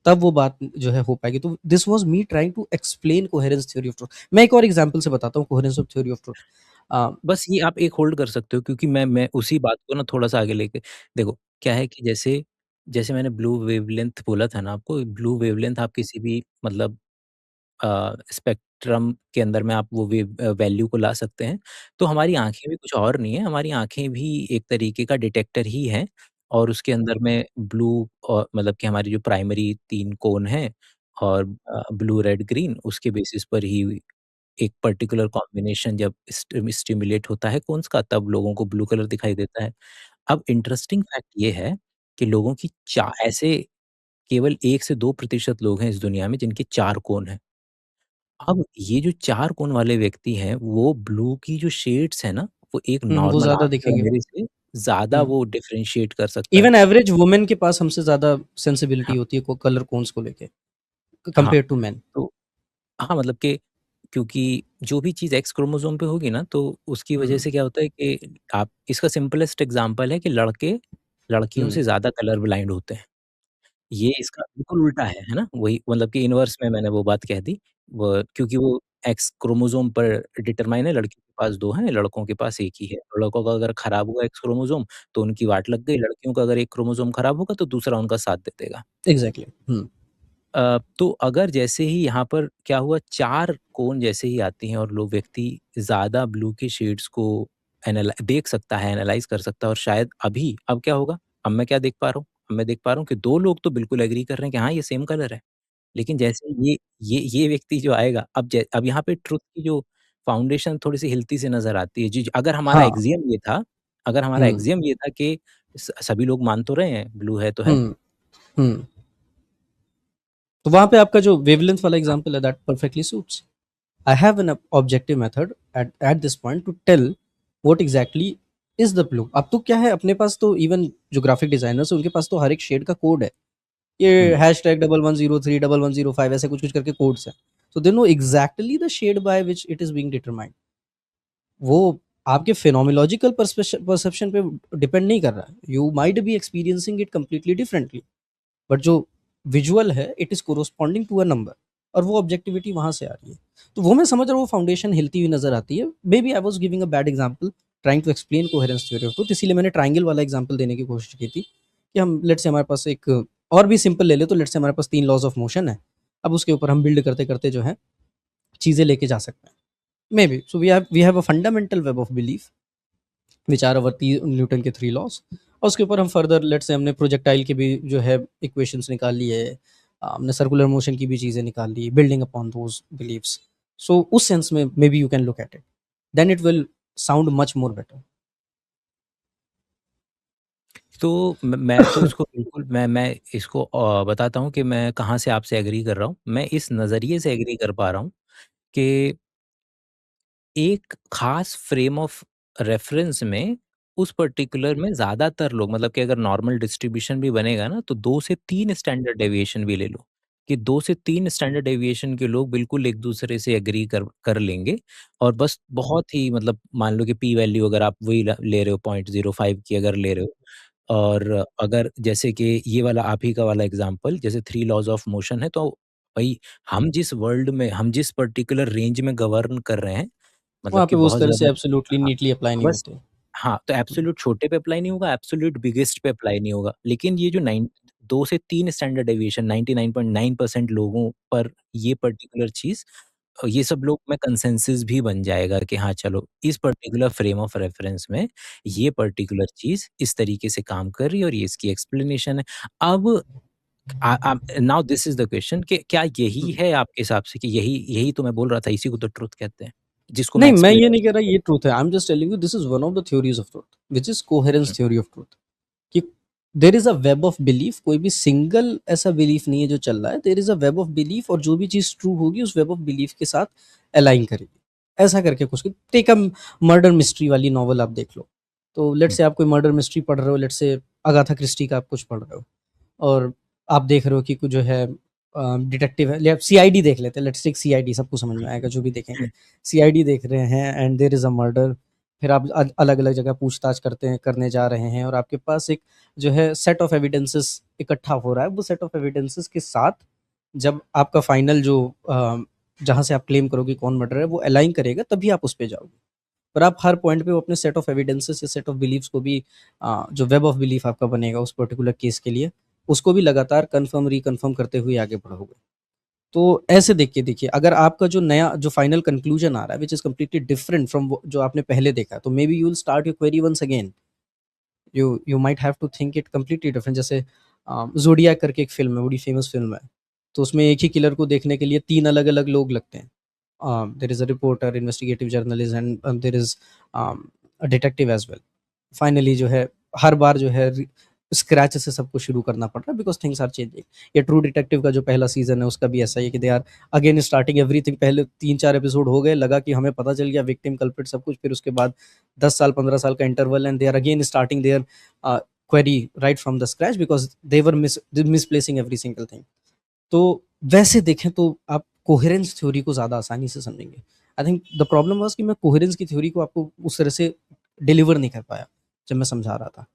तब वो बात जो है हो पाएगी। तो this was me trying to explain coherence theory of truth. मैं एक और एग्ज़ाम्पल से बताता हूँ coherence of theory of truth. अ, बस ये आप एक होल्ड कर सकते हो, क्योंकि मैं उसी बात को ना थोड़ा-सा आगे लेके देखो, क्या है कि जैसे जैसे मैंने ब्लू वेवलेंथ बोला था ना आपको, ब्लू वेवलेंथ आप किसी भी मतलब स्पेक्ट्रम के अंदर में आप वो वैल्यू को ला सकते हैं। तो हमारी आँखें भी कुछ और नहीं है, हमारी आँखें भी एक तरीके का डिटेक्टर ही हैं, और उसके अंदर में ब्लू और मतलब कि हमारी जो प्राइमरी 3 कोन हैं, और ब्लू, रेड, ग्रीन, उसके बेसिस पर ही एक पर्टिकुलर कॉम्बिनेशन जब स्टिम्युलेट होता है कोन्स का, तब लोगों को ब्लू कलर दिखाई देता है। अब इंटरेस्टिंग फैक्ट ये है कि लोगों की चा ऐसे केवल 1 से 2% लोग हैं इस दुनिया में जिनके 4 कोन हैं। अब ये जो 4 कोण वाले व्यक्ति हैं, वो ब्लू की जो शेड्स हैं ना, वो एक वो नॉर्मल ज़्यादा आपके और दिखेंगे। मेरे से ज़्यादा हुँ। वो डिफरेंशिएट कर सकता है। इवन एवरेज वुमेन के पास हमसे ज़्यादा सेंसिबिलिटी हाँ, होती है को कलर कोन्स को लेके हाँ, कंपेयर टू मेन। तो हाँ, मतलब कि क्योंकि जो भी चीज़ एक्स क्रोमोसोम पे होगी ना, तो उसकी वजह से क्या होता है कि आप इसका सिंपलेस्ट एग्ज़ाम्पल है कि लड़के लड़कियों से ज़्यादा कलर ब्लाइंड होते हैं। ये इसका बिल्कुल उल्टा है ना? वही मतलब कि इनवर्स में मैंने वो बात कह दी। वो क्योंकि वो एक्स क्रोमोसोम पर डिटरमाइन है, लड़कियों के पास 2 हैं, लड़कों के पास 1 ही है। तो लड़कों का अगर खराब हुआ एक्स क्रोमोसोम तो उनकी वाट लग गई, लड़कियों का अगर एक क्रोमोसोम खराब होगा तो दूसरा उनका साथ दे देगा। एग्ज़ैक्टली। तो अगर जैसे ही यहाँ पर क्या हुआ 4 कोन जैसे ही आती हैं और लोग व्यक्ति ज़्यादा ब्लू के शेड्स को देख सकता है, एनालाइज़ कर सकता है और शायद अब क्या होगा? अब मैं क्या देख पा रहा हूँ? अब मैं देख पा रहा हूँ कि 2 लोग तो बिल्कुल एग्री कर रहे हैं कि हाँ, ये सेम कलर है। लेकिन जैसे ये व्यक्ति जो आएगा अब यहाँ पे ट्रुथ की जो फाउंडेशन थोड़ी-सी हिलती सी नज़र आती है। जी, हाँ। अगर हमारा हुँ, एक्सियम ये था कि सभी लोग मान तो रहे हैं, ब्लू है तो है। हुँ, हुँ। तो वहाँ पे आपका जो वेवलेंथ वाला हाँ। एग्ज़ाम्पल है that perfectly suits. I have an objective method at this point to tell what exactly is the blue. अब तो क्या है अपने पास तो इवन जो ग्राफिक डिजाइनर्स है उनके पास तो हर एक शेड का कोड है। ये हैशटैग 1103 1105 ऐसे कुछ कुछ करके कोड्स हैं। So they know exactly the shade by which it is being determined. वो आपके phenomenological perception पे डिपेंड नहीं कर रहा है। You might be experiencing it completely differently. But जो विजुअल है it is corresponding to a number और वो ऑब्जेक्टिविटी वहां से आ रही है। तो वो मैं समझ रहा हूँ वो फाउंडेशन हिलती हुई नजर आती है। Maybe I was giving a bad example trying to explain coherence theory of truth, इसीलिए मैंने ट्राइंगल वाला एग्जाम्पल देने की कोशिश की थी कि हम लेट्स से हमारे पास एक और भी सिंपल ले ले तो लेट्स से हमारे पास 3 लॉज ऑफ मोशन है। अब उसके ऊपर हम बिल्ड करते करते जो है चीज़ें लेके जा सकते हैं। Maybe so we have a fundamental web of belief which are our Newton के 3 लॉज और उसके ऊपर हम फर्दर लेट्स से हमने प्रोजेक्टाइल के भी जो है इक्वेशंस निकाल लिए, हमने सर्कुलर मोशन की भी चीज़ें निकाल ली, बिल्डिंग अपॉन दोज बिलीव्स। सो उस सेंस में maybe you can look at it, then it will sound much more better. तो मैं तो इसको बिल्कुल मैं इसको बताता हूँ कि मैं कहाँ से आपसे एग्री कर रहा हूँ। मैं इस नज़रिए से एग्री कर पा रहा हूँ कि एक ख़ास फ्रेम ऑफ रेफ़रेंस में उस पर्टिकुलर में ज़्यादातर लोग मतलब कि अगर नॉर्मल डिस्ट्रीब्यूशन भी बनेगा ना, तो 2 से 3 स्टैंडर्ड डेविएशन भी ले लो, कि 2 से 3 स्टैंडर्ड डेविएशन के लोग बिल्कुल एक-दूसरे से एग्री कर कर लेंगे और बस बहुत ही मतलब मान लो कि पी वैल्यू अगर आप वही ल ले रहे हो 0.05 की अगर ले रहे हो और अगर जैसे कि ये वाला आप ही का वाला एग्ज़ाम्पल जैसे 3 लॉज़ ऑफ मोशन है, तो भई हम जिस पर्टिकुलर रेंज में गवर्न कर रहे हैं मतलब वहाँ कि पे वो उस बहुत तरह से ज़्यादा एब्सोल्युटली हाँ, नीटली अप्लाई नहीं बस होते। हाँ, तो एब्सोल्यूट छोटे पे अप्लाई नहीं होगा, एब्सोल्यूट बिगेस्ट पे अप्लाई नहीं होगा। लेकिन ये जो 2 से 3 स्टैंडर्ड डेविएशन 99.9% लोगों पर ये पर्टिकुलर चीज़ ये सब लोग में कंसेंसस भी बन जाएगा कि हाँ, चलो इस पर्टिकुलर फ्रेम ऑफ रेफरेंस में ये पर्टिकुलर चीज़ इस तरीके से काम कर रही है और ये इसकी एक्सप्लेनेशन है। अब now this is the question कि क्या यही है आपके हिसाब से कि यही यही तो मैं बोल रहा था, इसी को तो ट्रुथ कहते हैं, जिसको मैं नहीं, मैं ये एक्सप्लेन नहीं कह रहा ये ट्रूथ है। I am just telling you this is one of the theories of truth, which is coherence theory of truth. कि there is a web of belief, कोई भी सिंगल ऐसा बिलीफ नहीं है जो चल रहा है। There is a web of belief और जो भी चीज़ ट्रू होगी उस वेब ऑफ बिलीफ के साथ अलाइन करेगी। ऐसा करके कुछ टेक अ मर्डर मिस्ट्री वाली नॉवल आप देख लो। तो लेट्स से आप कोई मर्डर मिस्ट्री पढ़ रहे हो, लेट्स से अगाथा क्रिस्टी का आप कुछ पढ़ रहे हो और आप देख रहे हो कि कुछ जो है डिटेक्टिव है, या सीआईडी देख लेते हैं, लेट्स टेक सीआईडी, सबको समझ में आएगा जो भी देखेंगे। सीआईडी देख रहे हैं and there is a murder, फिर आप अलग-अलग जगह पूछताछ करने जा रहे हैं और आपके पास एक जो है सेट ऑफ एविडेंसेस इकट्ठा हो रहा है। वो सेट ऑफ एविडेंसेस के साथ जब आपका फाइनल जो जहाँ से आप क्लेम करोगे कौन मर्डर है वो अलाइन करेगा तभी आप उस पे जाओगे। पर आप हर पॉइंट पे वो अपने सेट ऑफ एविडेंसेस या सेट ऑफ बिलीफ्स को भी जो वेब ऑफ बिलीफ आपका बनेगा उस पर्टिकुलर केस के लिए, उसको भी लगातार कन्फर्म रिकन्फर्म करते हुए आगे बढ़ोगे। तो ऐसे देख के देखिए, अगर आपका जो नया जो फाइनल कंक्लूजन आ रहा है which is completely different from जो आपने पहले देखा, तो maybe you will start your query once again. You might have to think it completely different. जैसे ज़ोडिएक करके एक फ़िल्म है, बड़ी फेमस फ़िल्म है। तो उसमें एक ही किलर को देखने के लिए 3 अलग-अलग लोग लगते हैं। There is a reporter, investigative journalist and there is a detective as well. Finally जो है हर बार जो है स्क्रैच से सब कुछ शुरू करना पड़ रहा है बिकॉज़ थिंग्स आर चेंजिंग। ये ट्रू डिटेक्टिव का जो पहला सीज़न है उसका भी ऐसा ही है कि they are again starting everything. पहले 3-4 एपिसोड हो गए, लगा कि हमें पता चल गया विक्टिम, कल्प्रिट सब कुछ, फिर उसके बाद 10 साल 15 साल का interval and they are again starting their query right from the scratch because they were misplacing every single thing. तो वैसे देखें तो आप कोहेरेंस थ्योरी को ज़्यादा आसानी से समझेंगे। I think the problem was कि मैं कोहेरेंस की थ्योरी को आपको उस तरह से डिलीवर नहीं कर पाया जब मैं समझा रहा था।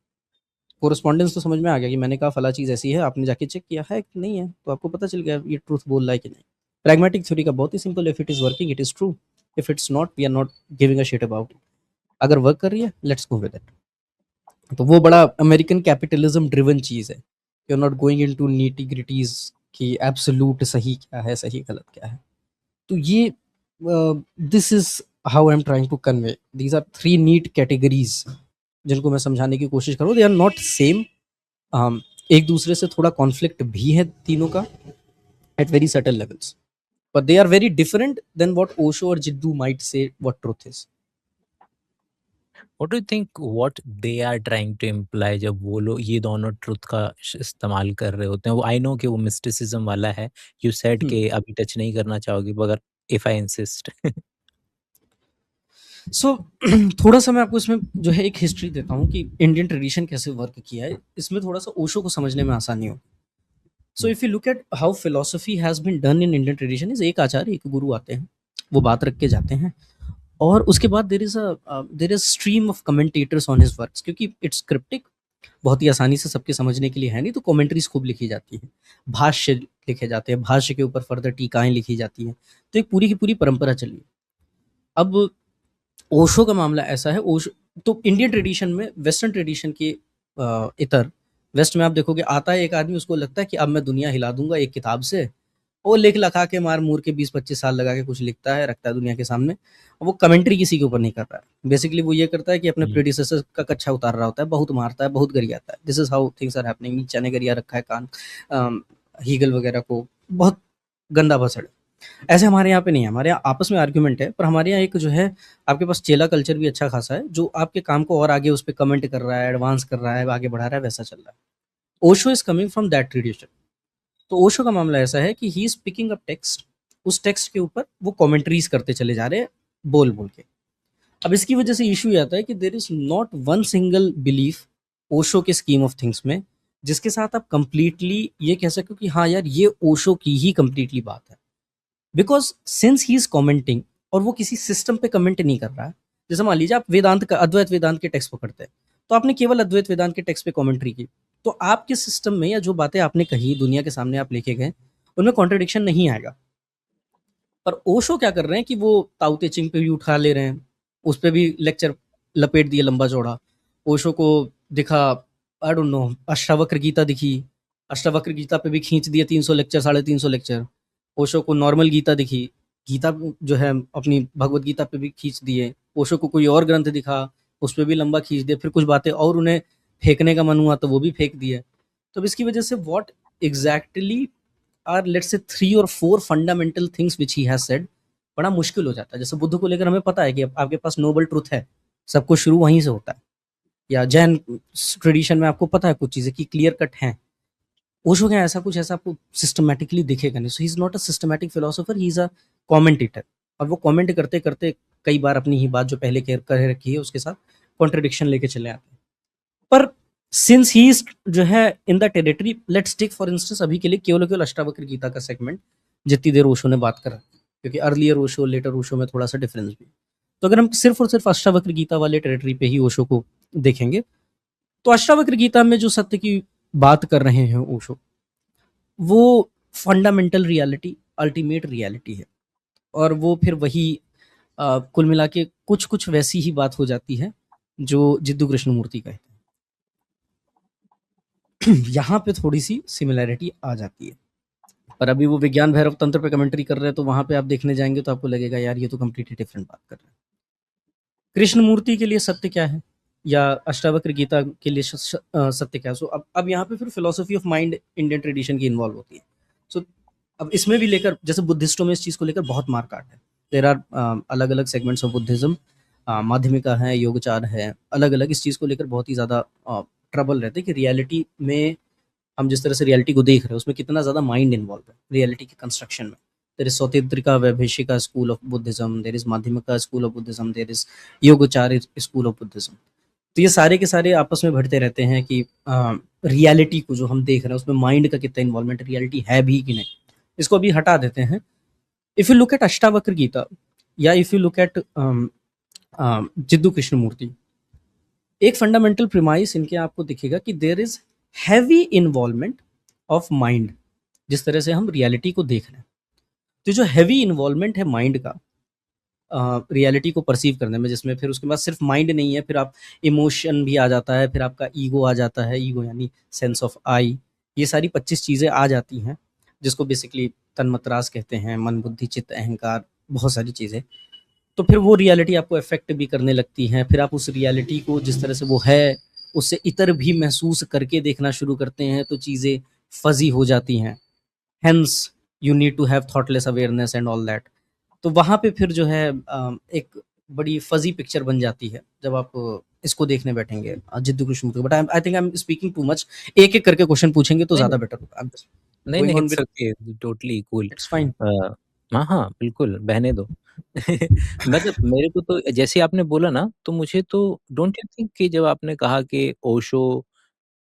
कोरेस्पॉन्डेंस तो समझ में आ गया कि मैंने कहा फला चीज़ ऐसी है, आपने जाके चेक किया है कि नहीं है, तो आपको पता चल गया ये ट्रूथ बोल रहा है कि नहीं। प्रैग्मेटिक थ्योरी का बहुत ही simple, if it is working it is true, if it's not we are not giving a shit about it. अगर वर्क कर रही है लेट्स गो विद इट। तो वो बड़ा अमेरिकन कैपिटलिज्म ड्रिवन चीज़ है। You are not going into nitty gritties कि एब्सोल्यूट सही क्या है, सही गलत क्या है। तो ये this is how I am trying to convey. These are 3 neat categories जिनको मैं समझाने की कोशिश कर रहा हूँ। दे आर नॉट सेम, एक दूसरे से थोड़ा कॉन्फ्लिक्ट भी है तीनों का at very subtle levels, but they are very different than what Osho और Jiddu might say what truth is. What do you think what they are trying to imply जब वो लोग ये दोनों ट्रुथ का इस्तेमाल कर रहे होते हैं? वो आई नो कि वो मिस्टिसिज्म वाला है, यू सेड कि अभी टच नहीं करना चाहोगे, मगर इफ आई इंसिस्ट सो थोड़ा सा मैं आपको इसमें जो है एक हिस्ट्री देता हूँ कि इंडियन ट्रेडिशन कैसे वर्क किया है। इसमें थोड़ा सा ओशो को समझने में आसानी हो। So if you look at how philosophy has been done in Indian tradition is, एक आचार्य एक गुरु आते हैं, वो बात रख के जाते हैं, और उसके बाद there is stream of commentators on his works, क्योंकि इट्स क्रिप्टिक, बहुत ही आसानी से सबके समझने के लिए है नहीं, तो कमेंट्रीज खूब लिखी जाती हैं, भाष्य लिखे जाते हैं, भाष्य के ऊपर फर्दर टीकाएं लिखी जाती हैं, तो एक पूरी की पूरी परंपरा चली है। अब ओशो का मामला ऐसा है, ओशो तो इंडियन ट्रेडिशन में, वेस्टर्न ट्रेडिशन के इतर वेस्ट में आप देखोगे आता है एक आदमी, उसको लगता है कि अब मैं दुनिया हिला दूंगा एक किताब से, वो लिख लखा के मार मूर के 20-25 साल लगा के कुछ लिखता है, रखता है दुनिया के सामने, और वो कमेंट्री किसी के ऊपर नहीं कर रहा है। बेसिकली वो ये करता है कि अपने प्रेडिसेसर का कच्चा उतार रहा होता है, बहुत मारता है, बहुत गरियाता है। This is how things are happening. नीचा ने गरिया रखा है कान, हीगल वगैरह को, बहुत गंदा भसड़। ऐसे हमारे यहाँ पे नहीं है, हमारे यहाँ आपस में आर्ग्यूमेंट है, पर हमारे यहाँ एक जो है आपके पास चेला कल्चर भी अच्छा खासा है, जो आपके काम को और आगे उस पर कमेंट कर रहा है, एडवांस कर रहा है, आगे बढ़ा रहा है, वैसा चल रहा है। Osho is coming from that tradition. तो ओशो का मामला ऐसा है कि he is picking up text, उस टेक्स्ट के ऊपर वो कमेंट्रीज करते चले जा रहे हैं बोल बोल के। अब इसकी वजह से इशू ये आता है कि there is not one single belief Osho के स्कीम ऑफ थिंग्स में जिसके साथ आप कंप्लीटली ये कह सको कि हाँ यार ये ओशो की ही कंप्लीटली बात है, because since he is commenting और वो किसी सिस्टम पे कमेंट नहीं कर रहा है। जैसे मान लीजिए आप वेदांत का, अद्वैत वेदांत के टेक्स्ट पकड़ते हैं, तो आपने केवल अद्वैत वेदांत के टेक्स्ट पे कमेंट्री की, तो आपके सिस्टम में या जो बातें आपने कही दुनिया के सामने आप लेके गए उनमें कॉन्ट्रडिक्शन नहीं आएगा। पर ओशो क्या कर रहे हैं कि वो ताऊ ते चिंग पे भी उठा ले रहे हैं, उस पर भी लेक्चर लपेट दिए लंबा चौड़ा। ओशो को दिखा I don't know Ashtavakra Gita दिखी, अष्टावक्र गीता पे भी खींच दिए 300 लेक्चर, 350 लेक्चर। ओशो को नॉर्मल गीता दिखी, गीता जो है अपनी भगवत गीता पे भी खींच दिए। ओशो को कोई और ग्रंथ दिखा, उस पर भी लंबा खींच दिए। फिर कुछ बातें और उन्हें फेंकने का मन हुआ तो वो भी फेंक दिए। तो इसकी वजह से what exactly are let's say 3 और 4 fundamental things which he has said, बड़ा मुश्किल हो जाता है। जैसे बुद्ध को लेकर हमें पता है कि आपके पास नोबल ट्रुथ है, सब कुछ शुरू वहीं से होता है, या जैन ट्रेडिशन में आपको पता है कुछ चीज़ें कि क्लियर कट हैं। ओशो के ऐसा कुछ ऐसा आपको सिस्टमैटिकली दिखेगा नहीं। So he is not a systematic philosopher, he is a commentator. और वो कमेंट करते करते कई बार अपनी ही बात जो पहले कह रखी है उसके साथ कॉन्ट्रडिक्शन लेके चले आते हैं। पर सिंस ही इज जो है in the territory, let's take for instance अभी के लिए केवल अष्टावक्र गीता का सेगमेंट जितनी देर ओशो ने बात करा, क्योंकि अर्लियर ओशो लेटर ओशो में थोड़ा सा डिफरेंस भी। तो अगर हम सिर्फ और सिर्फ अष्टावक्र गीता वाले टेरिटरी पे ही ओशो को देखेंगे, तो अष्टावक्र गीता में जो सत्य की बात कर रहे हैं ओशो, वो फंडामेंटल रियलिटी, अल्टीमेट रियलिटी है। और वो फिर वही कुल मिला के कुछ कुछ वैसी ही बात हो जाती है जो जिद्दू कृष्णमूर्ति कहते हैं। यहाँ पे थोड़ी सी सिमिलैरिटी आ जाती है। पर अभी वो विज्ञान भैरव तंत्र पे कमेंट्री कर रहे हैं, तो वहां पे आप देखने जाएंगे तो आपको लगेगा यार ये तो कंप्लीटली डिफरेंट बात कर रहे हैं। कृष्णमूर्ति के लिए सत्य क्या है, या अष्टावक्र गीता के लिए सत्य क्या है? सो अब यहाँ पे फिर philosophy of mind Indian tradition की इन्वॉल्व होती है। सो अब इसमें भी लेकर, जैसे बुद्धिस्टों में इस चीज़ को लेकर बहुत मार काट है। देर आर अलग अलग सेगमेंट्स ऑफ बुद्धिज्म, माध्यमिका है, योगचार है, अलग अलग इस चीज़ को लेकर बहुत ही ज़्यादा ट्रबल रहते हैं कि रियलिटी में हम जिस तरह से रियलिटी को देख रहे हैं उसमें कितना ज़्यादा माइंड इन्वॉल्व है रियलिटी के कंस्ट्रक्शन में। There is Sautrantika Vaibhashika school of Buddhism, there is Madhyamika school of Buddhism, there is Yogachara school of Buddhism. तो ये सारे के सारे आपस में भटते रहते हैं कि रियलिटी को जो हम देख रहे हैं उसमें माइंड का कितना इन्वॉल्वमेंट, रियलिटी है भी कि नहीं। इसको अभी हटा देते हैं। If you look at Ashtavakra Gita या if you look at Jiddu Krishnamurti, एक फंडामेंटल प्रिमाइस इनके आपको दिखेगा कि there is heavy involvement of mind. जिस तरह से हम रियलिटी को देख रहे हैं, तो जो हैवी इन्वॉल्वमेंट है माइंड का रियलिटी को परसीव करने में, जिसमें फिर उसके बाद सिर्फ माइंड नहीं है, फिर आप इमोशन भी आ जाता है, फिर आपका ईगो आ जाता है, ईगो यानी सेंस ऑफ आई, ये सारी 25 चीज़ें आ जाती हैं, जिसको बेसिकली तन्मतरास कहते हैं, मन बुद्धि चित्त अहंकार, बहुत सारी चीज़ें। तो फिर वो रियलिटी आपको अफेक्ट भी करने लगती हैं, फिर आप उस रियलिटी को जिस तरह से वो है उससे इतर भी महसूस करके देखना शुरू करते हैं, तो चीज़ें फजी हो जाती हैं। Hence you need to have thoughtless awareness and all that. तो वहाँ पे फिर जो है एक बड़ी फजी पिक्चर बन जाती है जब आप इसको देखने बैठेंगे Jiddu Krishnamurti. But I think I am speaking too much. एक एक करके क्वेश्चन पूछेंगे तो नहीं ज़्यादा बेटर होगा। नहीं going नहीं, on it's with- okay, totally cool. It's fine. हाँ हाँ बिल्कुल, बहने दो। मतलब मेरे को तो जैसे आपने बोला ना, तो मुझे तो डोंट यू थिंक कि जब आपने कहा कि ओशो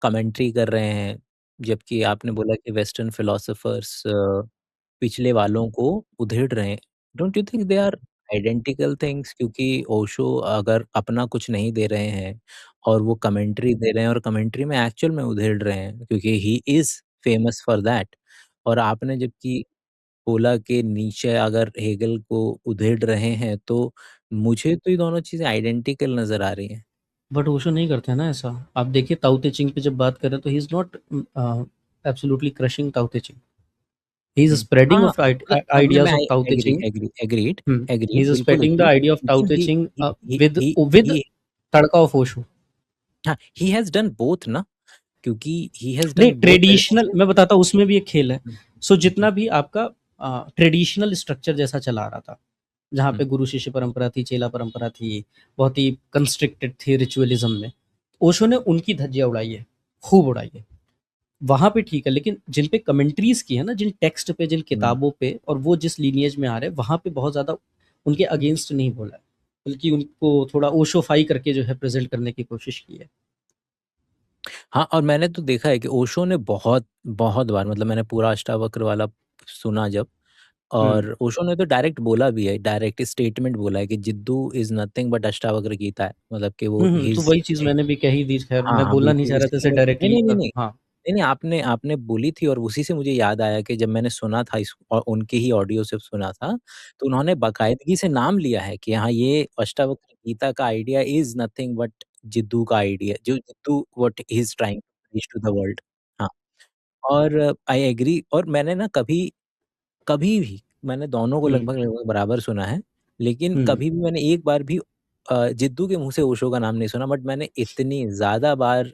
कमेंट्री कर रहे हैं, जबकि आपने बोला कि वेस्टर्न फिलोसोफर्स पिछले वालों को उधेड़ रहे हैं, don't you think they are identical things? क्योंकि ओशो अगर अपना कुछ नहीं दे रहे हैं और वो कमेंट्री दे रहे हैं, और कमेंट्री में एक्चुअल में उधेड़ रहे हैं, क्योंकि he is famous for that. और आपने जबकि बोला कि नीचे अगर हेगल को उधेड़ रहे हैं, तो मुझे तो ये दोनों चीजें आइडेंटिकल नजर आ रही हैं। बट ओशो नहीं करते हैं ना ऐसा। आप देखिए ताओ ते चिंग पे जब बात कर रहे हैं तो he is not absolutely crushing Tao Te Ching. He is spreading of ideas of Tao Te Ching. Agreed he is बिल्कुल spreading the agree, idea of Tao लेकिन Te Ching with he with he tadka of Osho. हाँ, he has done both ना, क्योंकि he has नहीं, done both traditional मैं बताता हूँ, उसमें भी एक खेल है। सो जितना हम्म, भी आपका ट्रेडिशनल स्ट्रक्चर जैसा चला आ रहा था, जहाँ पे हम्म, गुरु शिष्य परंपरा थी, चेला परंपरा थी, बहुत ही कंस्ट्रिक्टेड थी रिचुअलिज्म में, ओशो ने उनकी धज्जियां उड़ाई है, खूब उड़ाई है। वहाँ पे ठीक है, लेकिन जिन पे कमेंट्रीज की है ना, जिन टेक्स्ट पे, जिन किताबों पे, और वो जिस लीनिएज में आ रहे हैं, वहाँ पे बहुत ज़्यादा उनके अगेंस्ट नहीं बोला है, बल्कि उनको थोड़ा ओशोफाई करके जो है प्रेजेंट करने की कोशिश की है। हाँ, और मैंने तो देखा है कि ओशो ने बहुत बहुत बार, मतलब मैंने पूरा अष्टावक्र वाला सुना जब, और ओशो ने तो डायरेक्ट बोला भी है, डायरेक्ट स्टेटमेंट बोला है कि Jiddu is nothing but Ashtavakra Gita है, मतलब कि वो तो हिज। वही चीज़ मैंने भी कही थी। खैर हाँ मैं हाँ बोलना नहीं बिल्कुल, चाह रहा था इसे नहीं डायरेक्टली, नहीं नहीं पर नहीं हाँ। नहीं नहीं, आपने आपने बोली थी, और उसी से मुझे याद आया कि जब मैंने सुना था इस, और उनके ही ऑडियो से सुना था, तो उन्होंने बाकायदगी से नाम लिया है कि हाँ, ये अष्टावक्र गीता का idea is nothing but Jiddu का आइडिया, जो Jiddu what he is trying to reach to the world. हाँ, और आई एग्री, और मैंने ना कभी कभी भी, मैंने दोनों को हुँ, लगभग लगभग बराबर सुना है, लेकिन हुँ। कभी भी मैंने एक बार भी जिद्दू के मुँह से ओशो का नाम नहीं सुना, बट मैंने इतनी ज़्यादा बार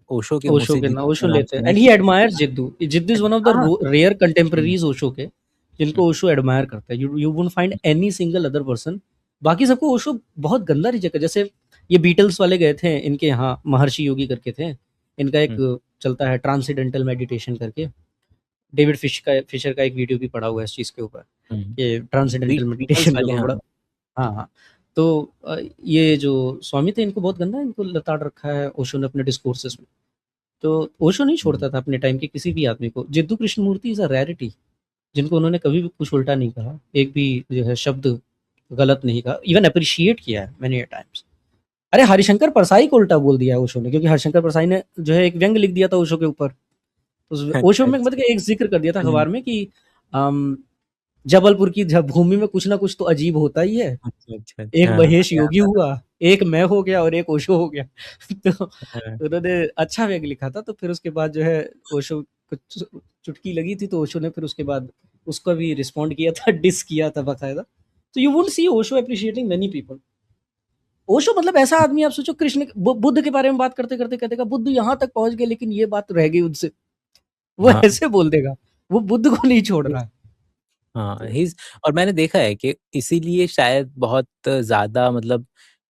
ओशो के मुँह ओशो से के ना, जिद्दू ओशो का नाम लेते हैं सुना है and he admires Jiddu. Jiddu is one of the हाँ, रेयर हुँ, कंटेम्परेरीज़ ओशो के, हुँ, जिनको ओशो एडमायर करता है। You won't find any single other person. बाकी सबको ओशो बहुत गंदा रिजेक्ट है। जैसे ये बीटल्स वाले गए थे इनके यहाँ, महर्षि योगी करके थे। इनका एक हुँ, चलता है ट्रांसेंडेंटल मेडिटेशन करके। डेविड फिशर का एक वीडियो भी पड़ा हुआ है इस चीज़ के ऊपर, हुँ, ये ट्रांसेंडेंटल बीटल्स मेडिटेशन के वाले ऊपर हाँ, बड़ा। हाँ, हाँ। तो ये जो स्वामी थे इनको बहुत गंदा इनको लताड़ रखा है ओशो ने अपने डिस्कोर्सेस में। तो ओशो नहीं हुँ, छोड़ता था अपने टाइम के किसी भी आदमी को। Jiddu Krishnamurti is a rarity, जिनको उन्होंने कभी भी कुछ उल्टा नहीं कहा, एक भी जो है शब्द गलत नहीं कहा, इवन एप्रिशिएट किया है मेनी अ टाइम्स। अरे हरिशंकर परसाई को उल्टा बोल दिया है ओशो ने, क्योंकि हरिशंकर परसाई ने जो है एक व्यंग्य लिख दिया था ओशो के ऊपर। तो ओशो अच्छा, में मतलब कि एक ज़िक्र कर दिया था हुँ, अखबार में कि अम, जबलपुर की भूमि में कुछ ना कुछ तो अजीब होता ही है। अच्छा, अच्छा, एक अच्छा, महेश याद योगी आ रहा हुआ, एक मैं हो गया और एक ओशो हो गया। तो है। उन्होंने अच्छा व्यंग लिखा था, तो फिर उसके बाद जो है ओशो को चुटकी लगी थी, तो ओशो ने फिर उसके बाद उसका भी रिस्पॉन्ड किया था, डिस किया था बाकायदा। तो you wouldn't see Osho appreciating many people. Osho मतलब ऐसा आदमी, आप सोचो कृष्ण बुद्ध के बारे में बात करते करते कहते बुद्ध यहाँ तक पहुंच गए, लेकिन ये बात रह गई उनसे। वो हाँ, ऐसे बोल देगा, वो बुद्ध को नहीं छोड़ रहा है। हाँ, तो ही इज़, और मैंने देखा है कि इसीलिए शायद बहुत ज़्यादा, मतलब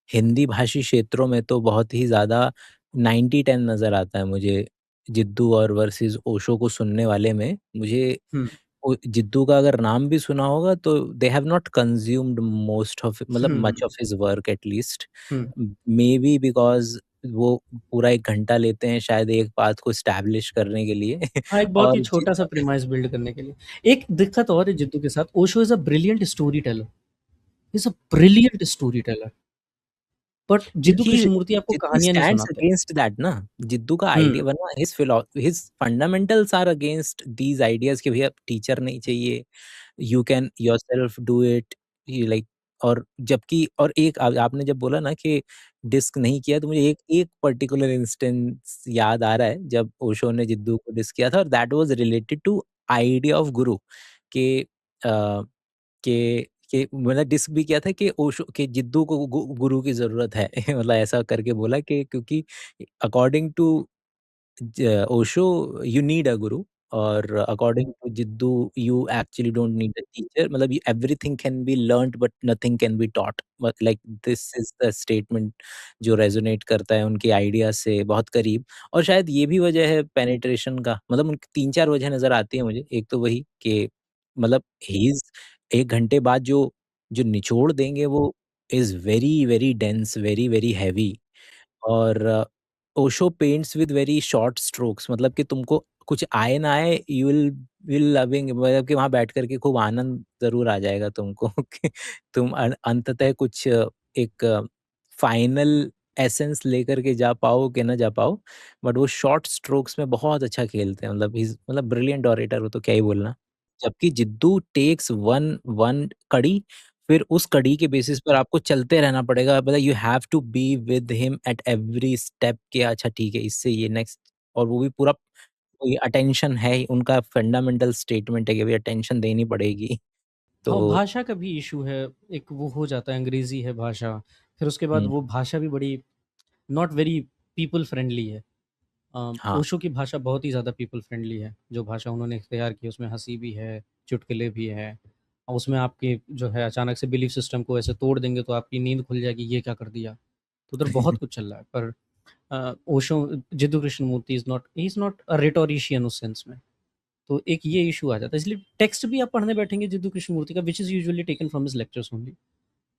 हिंदी भाषी क्षेत्रों में तो बहुत ही ज़्यादा 90-10 नज़र आता है मुझे, जिद्दू और वर्सेस ओशो को सुनने वाले में। मुझे हम्म, जिद्दू का अगर नाम भी सुना होगा, तो they have not consumed most of, मतलब hmm, much of his work at least, hmm, maybe because वो पूरा 1 घंटा लेते हैं शायद एक बात को एस्टैब्लिश करने के लिए हाँ, एक बहुत ही और छोटा-सा प्रीमाइस बिल्ड करने के लिए। एक दिक्कत और है जिद्दू के साथ, Osho is a brilliant story teller. He is a brilliant story teller. But Jiddu he Krishnamurti आपको जिद्दू कहानियाँ नहीं स्टैंड्स सुनाते। अगेंस्ट दैट ना, जिद्दू का हुँ। आइडिया वरना his fundamentals are against these ideas कि भैया टीचर नहीं चाहिए, you can yourself do it, ये लाइक। और जबकि और एक आपने जब बोला ना कि डिस्क नहीं किया, तो मुझे एक एक पर्टिकुलर इंस्टेंस याद आ रहा है जब ओशो ने जिद्दू को डिस्क किया था, और that was related to idea of guru के कि मतलब डिस्क भी किया था कि ओशो कि जिद्दू को गुरु की ज़रूरत है मतलब ऐसा करके बोला कि क्योंकि according to Osho you need a guru, और according to Jiddu you actually don't need a teacher, मतलब everything can be learned but nothing can be taught, like this is the statement जो रेजोनेट करता है उनके आइडिया से बहुत करीब। और शायद ये भी वजह है पेनिट्रेशन का, मतलब उनकी 3-4 वजह नज़र आती है मुझे। एक तो वही कि मतलब ही इज़ 1 घंटे बाद जो जो निचोड़ देंगे वो is very, very dense, very, very heavy. और Osho paints with very short strokes, मतलब कि तुमको कुछ आए ना आए यू विल लविंग, मतलब कि वहाँ बैठ कर के खूब आनंद ज़रूर आ जाएगा तुमको कि तुम अंततः कुछ एक फाइनल एसेंस लेकर के जा पाओ कि ना जा पाओ, बट वो शॉर्ट स्ट्रोक्स में बहुत अच्छा खेलते हैं। मतलब मतलब ब्रिलियंट ऑरेटर, वो तो क्या ही बोलना। जबकि जिद्दू टेक्स वन वन कड़ी, फिर उस कड़ी के बेसिस पर आपको चलते रहना पड़ेगा, मतलब you have to be with him at every step के अच्छा ठीक है इससे ये नेक्स्ट, और वो भी पूरा ये अटेंशन है ही, उनका फंडामेंटल स्टेटमेंट है कि भाई अटेंशन देनी पड़ेगी। हाँ, तो भाषा का भी इश्यू है, एक वो हो जाता है, अंग्रेज़ी है भाषा, फिर उसके बाद हुँ, वो भाषा भी बड़ी नॉट वेरी पीपल फ्रेंडली है। हाँ। ओशो की भाषा बहुत ही ज़्यादा पीपल फ्रेंडली है, जो भाषा उन्होंने इख्तियार की उसमें हँसी भी है, चुटकुले भी हैं, और उसमें आपके जो है अचानक से बिलीफ सिस्टम को ऐसे तोड़ देंगे तो आपकी नींद खुल जाएगी, ये क्या कर दिया? तो उधर बहुत कुछ चल रहा है, पर Osho Jiddu Krishnamurti is not a rhetorician उस सेंस में। तो एक ये इश्यू आ जाता है, इसलिए टेक्स्ट भी आप पढ़ने बैठेंगे जिद्दू कृष्णमूर्ति का, which is usually taken from his lectures only,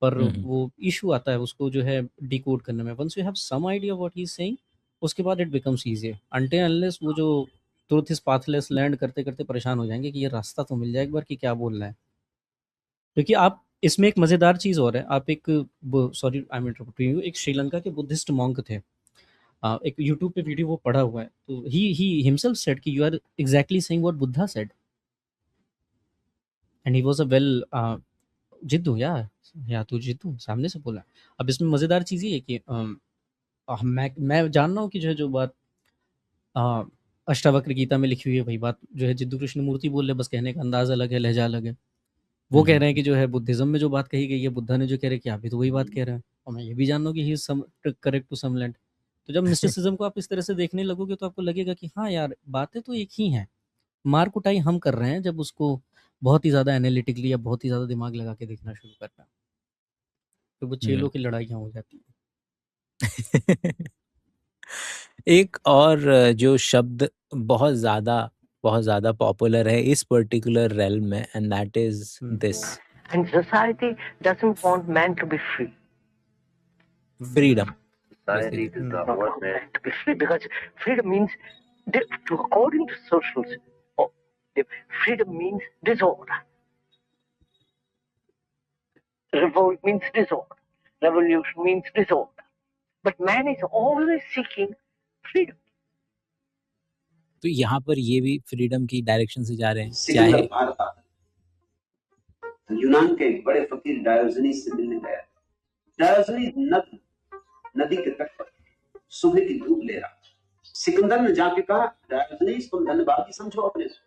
पर हुँ, हुँ। वो इश्यू आता है उसको जो है डिकोड करने में। Once you have some idea what he is saying, उसके बाद it becomes easier, until unless वो जो ट्रुथ इज़ पाथलेस लैंड करते-करते परेशान हो जाएँगे कि ये रास्ता तो मिल जाए एक बार कि क्या बोल रहा है। क्योंकि आप इसमें एक मज़ेदार चीज़ और है, आप एक ब sorry I am interrupting you, एक श्रीलंका के बुद्धिस्ट मॉन्क थे। एक यूट्यूब पे वीडियो वो पड़ा हुआ है, तो ही हिमसेल्फ सेड कि you are exactly saying what Buddha said, and he was a well Jiddu या तू जिद्दू सामने से बोला। अब इसमें मज़ेदार चीज़ ये है कि मैं जान रहा हूँ कि जो है जो बात अ, अष्टावक्र गीता में लिखी हुई है वही बात जो है जिद्दू कृष्णमूर्ति बोल रहे हैं, बस कहने का अंदाज़ अलग है, लहज़ा अलग है। वो हुँ, कह हुँ, रहे हैं कि जो है बुद्धिज़्म में जो बात कही गई है, बुद्धा ने जो कह रहे हैं कि आप भी तो वही बात कह रहे हैं, और मैं ये भी जान रहा हूँ कि he is some correct to some land. तो जब मिस्टिसिज़्म को आप इस तरह से देखने लगोगे तो आपको लगेगा कि हाँ यार, बातें तो एक ही हैं। मार कुटाई हम कर रहे हैं जब उसको बहुत ही ज़्यादा एनालिटिकली या बहुत ही ज़्यादा दिमाग लगा के देखना शुरू करना। तो वो चेलों हुँ। की लड़ाइयाँ हो जाती हैं। एक और जो शब्द बहुत ज़्यादा पॉपुलर है इस पर्टिकुलर रेल्म में, and that is hmm. This And society doesn't want man to be free. Freedom Society basically. does not want man to be free because freedom means, according to social, oh, freedom means disorder. Revolt means disorder. Revolution means disorder. But man is always seeking freedom. तो यहाँ पर ये भी freedom की direction से जा रहे हैं, सिकंदर चाहे भारत आता है, तो यूनान के एक बड़े फकीर डायोजनीस से मिलने गया। डायोजनीस नदी के तट पर सुबह की धूप ले रहा। सिकंदर ने जाके कहा, डायोजनीस तुम धन्यवादी समझो अपने से,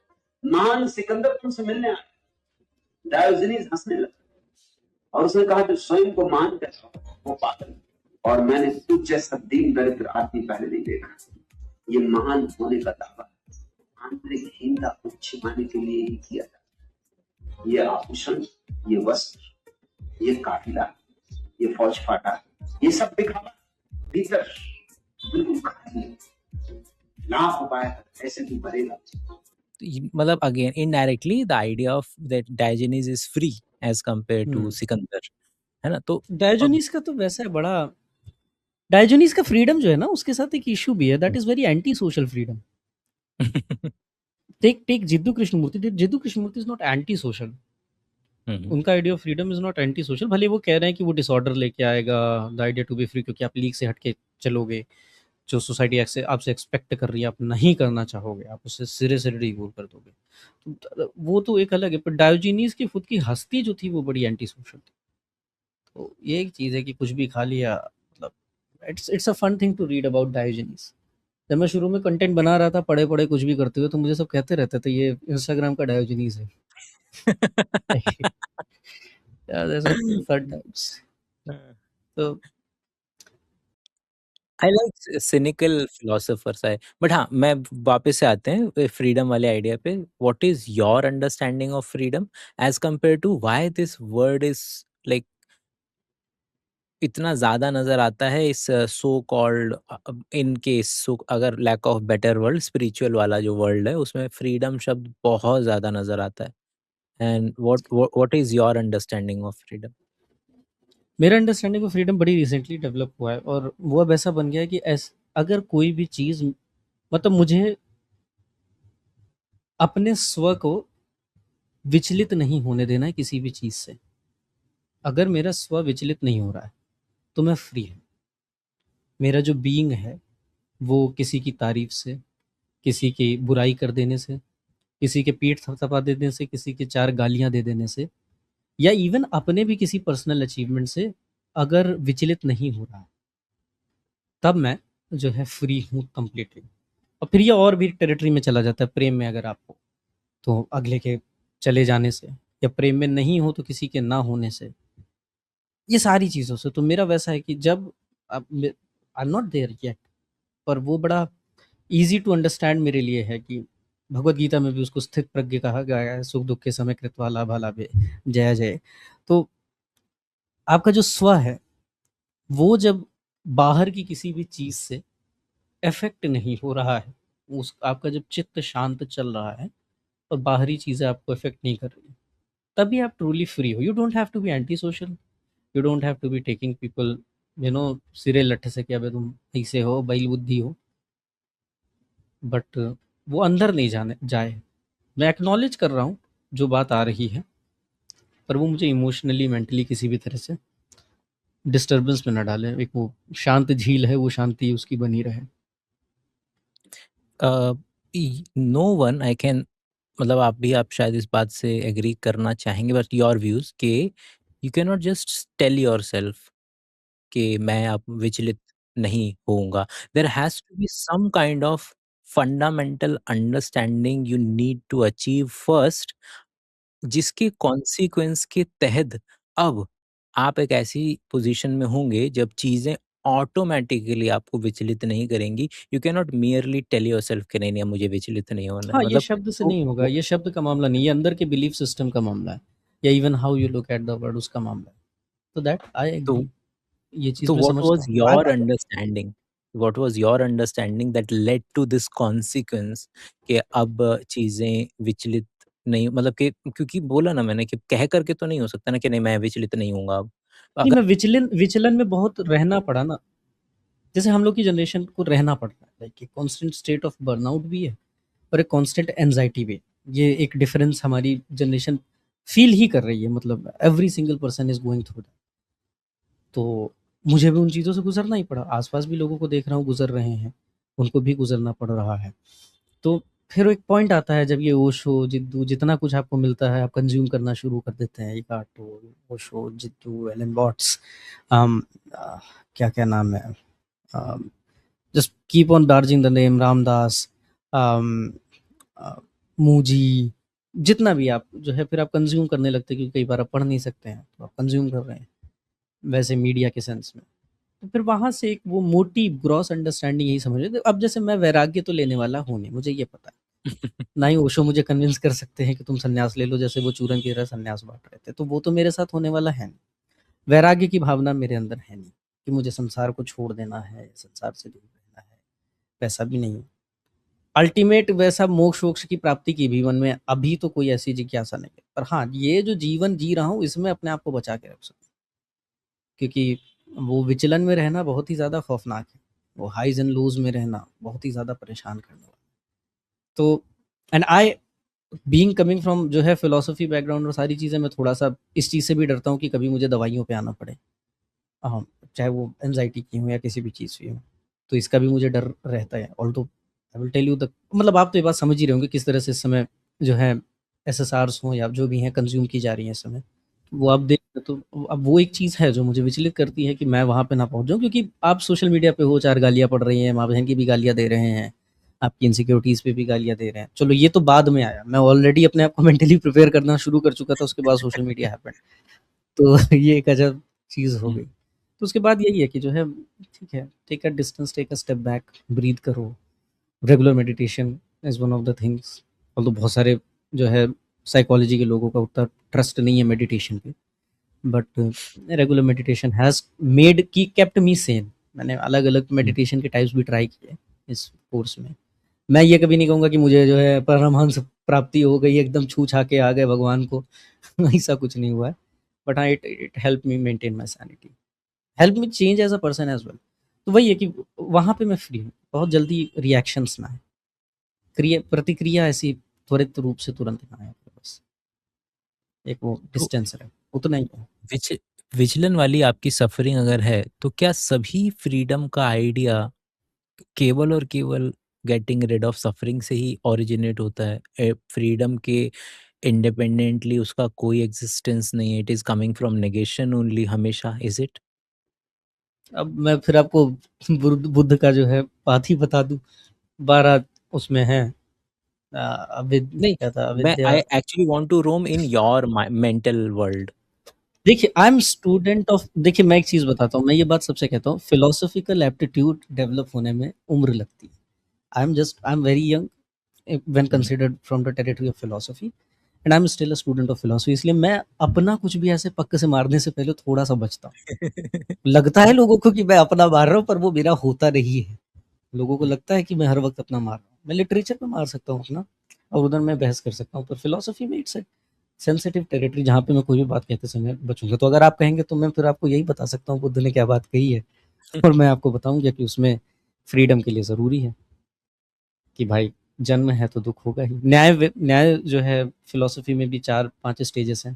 महान सिकंदर तुमसे मिलने आए। डायोजनीस हंसने लगा और उसने कहा कि स्वयं को महान कैसा वो पागल, और मैंने तुझ जैसा दीन दरिद्र आदमी पहले नहीं देखा। ये महान होने का दावा आंतरिक हीनता को छिपाने के लिए ही किया जाता। ये आभूषण, ये वस्त्र, ये काफिला, ये फौज फाटा, ये सब दिखावा, भीतर बिल्कुल खाली, लाख उपाय ऐसे भी भरेगा। मतलब again indirectly the idea of that Diogenes is free as compare to hmm. Sikandar, है ना? तो डायोजनीस का तो वैसा है बड़ा डायोजनीज का फ्रीडम जो है ना, उसके साथ एक इश्यू भी है, that is very anti social freedom. Take Jiddu Krishnamurti. Jiddu Krishnamurti is not anti social. उनका idea of freedom is not anti social. भले वो कह रहे हैं कि वो डिसऑर्डर लेके आएगा, the idea to be free, क्योंकि आप लीग से हटके चलोगे, जो सोसाइटी आपसे एक्सपेक्ट कर रही है आप नहीं करना चाहोगे, आप उससे सिरे से रिगूल कर दोगे, तो वो तो एक अलग है। पर डायोजीनीज की खुद की हस्ती जो थी वो बड़ी एंटी सोशल थी। तो ये एक चीज़ है कि कुछ भी खा लिया, मतलब it's a fun thing to read about Diogenes. जब मैं शुरू में कंटेंट बना रहा था, पढ़े पढ़े कुछ भी करते हुए, तो मुझे सब कहते रहते थे ये इंस्टाग्राम का डायोजीनीज है। Yeah, there's a fun times. तो आई लाइक सिनिकल फिलोसोफर्स है, बट हाँ, मैं वापस से आते हैं फ्रीडम वाले आइडिया पे। What is your understanding of freedom as compare to why this word is like इतना ज़्यादा नज़र आता है इस so called in case, so अगर lack of better world, spiritual वाला जो वर्ल्ड है उसमें फ्रीडम शब्द बहुत ज़्यादा नज़र आता है। And what is your understanding of freedom? मेरा अंडरस्टैंडिंग ऑफ फ्रीडम बड़ी रिसेंटली डेवलप हुआ है, और वो अब ऐसा बन गया है कि अगर कोई भी चीज़, मतलब मुझे अपने स्व को विचलित नहीं होने देना है किसी भी चीज़ से। अगर मेरा स्व विचलित नहीं हो रहा है तो मैं फ्री हूँ। मेरा जो बीइंग है वो किसी की तारीफ से, किसी की बुराई कर देने से, किसी के पीठ थपथपा देने से, किसी के 4 गालियाँ दे देने से, या इवन अपने भी किसी पर्सनल अचीवमेंट से अगर विचलित नहीं हो रहा है, तब मैं जो है फ्री हूँ कंप्लीटली। और फिर ये और भी टेरिटरी में चला जाता है। प्रेम में अगर आप हो तो अगले के चले जाने से, या प्रेम में नहीं हो तो किसी के ना होने से, ये सारी चीज़ों से। तो मेरा वैसा है कि जब I am not there yet, पर वो बड़ा ईजी टू अंडरस्टैंड मेरे लिए है कि भगवत गीता में भी उसको स्थित प्रज्ञ कहा गया है, सुख दुख के समय कृत्वा लाभा लाभे जय जय। तो आपका जो स्व है वो जब बाहर की किसी भी चीज़ से अफेक्ट नहीं हो रहा है, उस आपका जब चित्त शांत चल रहा है और बाहरी चीज़ें आपको अफेक्ट नहीं कर रही, तभी आप ट्रूली फ्री हो। You don't have to be anti social, you don't have to be taking people सिरे लट्ठे से कि अबे तुम ऐसे हो, बैल बुद्धि हो, बट वो अंदर नहीं जाने जाए। मैं एक्नॉलेज कर रहा हूँ जो बात आ रही है, पर वो मुझे इमोशनली मेंटली किसी भी तरह से डिस्टर्बेंस में ना डाले। एक वो शांत झील है, वो शांति उसकी बनी रहे। नो वन आई कैन, मतलब आप शायद इस बात से एग्री करना चाहेंगे, बट योर व्यूज के you can not just tell yourself कि मैं अब विचलित नहीं होऊंगा। There has to be some kind of fundamental understanding you need to achieve first, जिसके कॉन्सिक्वेंस के तहत अब आप एक ऐसी पोजीशन में होंगे जब चीजें ऑटोमेटिकली आपको विचलित नहीं करेंगी। You can not merely tell yourself कि नहीं नहीं मुझे विचलित नहीं होना है, हाँ, ये मतलब शब्द से वो, नहीं होगा, वो ये शब्द का मामला नहीं, ये अंदर के बिलीफ सिस्टम का मामला है, या even how you look at the world उसका मामला है। तो दैट आई तो एग्री, ये चीज़ तो मैं समझता हूँ। What was your understanding that led to this consequence कि अब चीजें विचलित नहीं, मतलब कि क्योंकि बोला ना मैंने कि कह करके तो नहीं हो सकता ना कि नहीं मैं विचलित नहीं होऊंगा अब नहीं, अगर। मैं विचलन में बहुत रहना पड़ा ना। जैसे हम लोग की जनरेशन को रहना पड़ रहा है, लाइक एक कांस्टेंट स्टेट ऑफ बर्नआउट भी है और एक कांस्टेंट एंजाइटी भी है। ये एक डिफरेंस हमारी जनरेशन फील ही कर रही है, मतलब every single person is going through that. तो मुझे भी उन चीज़ों से गुजरना ही पड़ा। आसपास भी लोगों को देख रहा हूँ गुजर रहे हैं, उनको भी गुजरना पड़ रहा है। तो फिर एक पॉइंट आता है जब ये ओशो जिद्दू जितना कुछ आपको मिलता है आप कंज्यूम करना शुरू कर देते हैं। एक Tolle, Osho, Jiddu, Alan Watts, क्या क्या नाम है, just keep on barging the name, Ram Dass, Mooji, जितना भी आप जो है फिर आप कंज्यूम करने लगते हैं, क्योंकि कई बार आप पढ़ नहीं सकते हैं तो आप कंज्यूम कर रहे हैं वैसे मीडिया के सेंस में। तो फिर वहाँ से एक वो मोटी ग्रॉस अंडरस्टैंडिंग यही समझ लेते। अब जैसे मैं वैराग्य तो लेने वाला हूँ नहीं, मुझे ये पता है। ना ही ओशो मुझे कन्विंस कर सकते हैं कि तुम सन्यास ले लो, जैसे वो चूरन की तरह सन्यास बांट रहे थे। तो वो तो मेरे साथ होने वाला है नहीं। वैराग्य की भावना मेरे अंदर है नहीं कि मुझे संसार को छोड़ देना है, संसार से दूर रहना है, वैसा भी नहीं है। अल्टीमेट वैसा मोक्ष वोक्ष की प्राप्ति की भी मन में अभी तो कोई ऐसी जिज्ञासा नहीं है। पर हाँ, ये जो जीवन जी रहा हूँ इसमें अपने आप को बचा के रख सकूँ, क्योंकि वो विचलन में रहना बहुत ही ज़्यादा खौफनाक है। वो हाइज़ एंड लोज़ में रहना बहुत ही ज़्यादा परेशान करने वाला है। तो and I being coming from जो है फ़िलॉसफ़ी बैकग्राउंड और सारी चीज़ें, मैं थोड़ा-सा इस चीज़ से भी डरता हूँ कि कभी मुझे दवाइयों पे आना पड़े। चाहे वो एंग्ज़ायटी की हो या किसी भी चीज़ की हो। तो इसका भी मुझे डर रहता है। Although I will tell you the मतलब आप तो ये बात समझ ही रहे होंगे किस तरह से इस समय जो है एसएसआर्स हों या जो भी हैं कंज़्यूम की जा रही हैं इस समय। वो आप देख तो अब वो एक चीज़ है जो मुझे विचलित करती है कि मैं वहाँ पे ना पहुँच जाऊँ, क्योंकि आप सोशल मीडिया पे हो, 4 गालियाँ पड़ रही हैं, माँ-बहन की भी गालियाँ दे रहे हैं, आपकी इनसिक्योरिटीज़ पे भी गालियाँ दे रहे हैं। चलो ये तो बाद में आया, मैं ऑलरेडी अपने आप को मेंटली प्रिपेयर करना शुरू कर चुका था, उसके बाद सोशल मीडिया हैपेंड। तो ये एक अजब चीज़ हो गई। तो उसके बाद यही है कि जो है ठीक है, take a distance, take a step back, breathe करो। Regular meditation is one of the things. Although बहुत सारे जो है साइकोलॉजी के लोगों का उतना ट्रस्ट नहीं है मेडिटेशन पे, but regular meditation has made की केप्ट मी सेन। मैंने अलग-अलग मेडिटेशन के टाइप्स भी ट्राई किए इस कोर्स में। मैं ये कभी नहीं कहूँगा कि मुझे जो है परमहंस प्राप्ति हो गई, एकदम छू-छा के आ गए भगवान को। ऐसा कुछ नहीं हुआ है। बट हाँ, it helped me maintain my sanity, help me change as a person as well. तो वही है कि वहाँ पे मैं फ्री हूँ, बहुत जल्दी रिएक्शंस ना आए, प्रतिक्रिया ऐसी त्वरित रूप से तुरंत ना आए, बस एक वो तो डिस्टेंस रहे, उतना ही है। विच विचलन वाली आपकी सफ़रिंग अगर है, तो क्या सभी फ्रीडम का आइडिया केवल और केवल गेटिंग रिड ऑफ सफ़रिंग से ही ओरिजिनेट होता है? फ्रीडम के इंडिपेंडेंटली उसका कोई एक्जिस्टेंस नहीं है, it is coming from negation only हमेशा, इज़ इट? अब मैं फिर आपको बुद्ध का जो है पाथ ही बता दूँ, 12 उसमें है नहीं, क्या था मैं आई अविद्या। Actually want to roam in your mental world. देखिए आई एम स्टूडेंट ऑफ, देखिए मैं एक चीज़ बताता हूँ, मैं ये बात सबसे कहता हूँ, फिलोसॉफिकल एप्टीट्यूड डेवलप होने में उम्र लगती है। I am very young when considered from the territory of philosophy, and I am still a student of philosophy, इसलिए मैं अपना कुछ भी ऐसे पक्के से मारने से पहले थोड़ा-सा बचता हूँ। लगता है लोगों को कि मैं अपना मार रहा हूँ, पर वो मेरा होता नहीं है। लोगों को लगता है कि मैं हर वक़्त अपना मार रहा हूँ। मैं लिटरेचर में मार सकता हूँ अपना, और उधर मैं बहस कर सकता हूँ, पर फिलॉसफी में इट्स अ सेंसिटिव टेरिटरी जहाँ पे मैं कोई भी बात कहते समय बचूँगा। तो अगर आप कहेंगे तो मैं फिर आपको यही बता सकता हूँ बुद्ध ने क्या बात कही है, और मैं आपको बताऊँगा कि उसमें फ्रीडम के लिए ज़रूरी है कि भाई जन्म है तो दुःख होगा ही। न्याय जो है फिलॉसफी में भी 4-5 स्टेजेस हैं,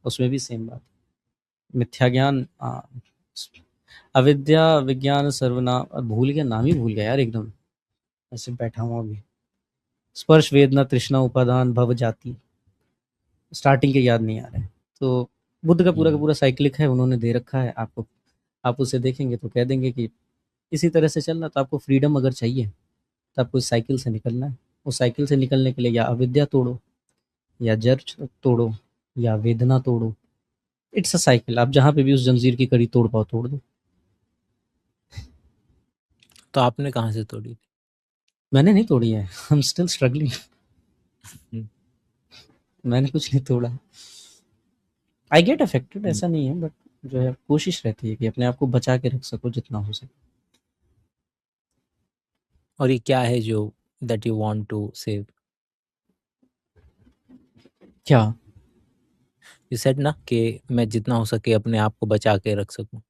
उसमें भी सेम बात है। मिथ्या ज्ञान, अविद्या, विज्ञान, सर्वनाम, भूल गया, नाम ही भूल गया यार एकदम, ऐसे बैठा हूँ अभी। स्पर्श, वेदना, तृष्णा, उपादान, भव, जाति, स्टार्टिंग के याद नहीं आ रहे हैं। तो बुद्ध का पूरा साइक्लिक है, उन्होंने दे रखा है आपको। आप उसे देखेंगे तो कह देंगे कि इसी तरह से चलना। तो आपको फ्रीडम अगर चाहिए तो आपको इस साइकिल से निकलना है। उस साइकिल से निकलने के लिए या अविद्या तोड़ो, या जड़ तोड़ो, या वेदना तोड़ो। इट्स अ साइकिल, आप जहाँ पे भी उस जंजीर की कड़ी तोड़ पाओ तोड़ दो। तो आपने कहाँ से तोड़ी थी? मैंने नहीं तोड़ी है, आई एम स्टिल स्ट्रगलिंग। हम्म, मैंने कुछ नहीं तोड़ा। आई गेट अफेक्टेड, हम्म। ऐसा नहीं है, बट जो है कोशिश रहती है कि अपने आप को बचा के रख सको जितना हो सके। और ये क्या है जो that you want to save? क्या? यू सेड ना कि मैं जितना हो सके अपने आप को बचा के रख सकूं।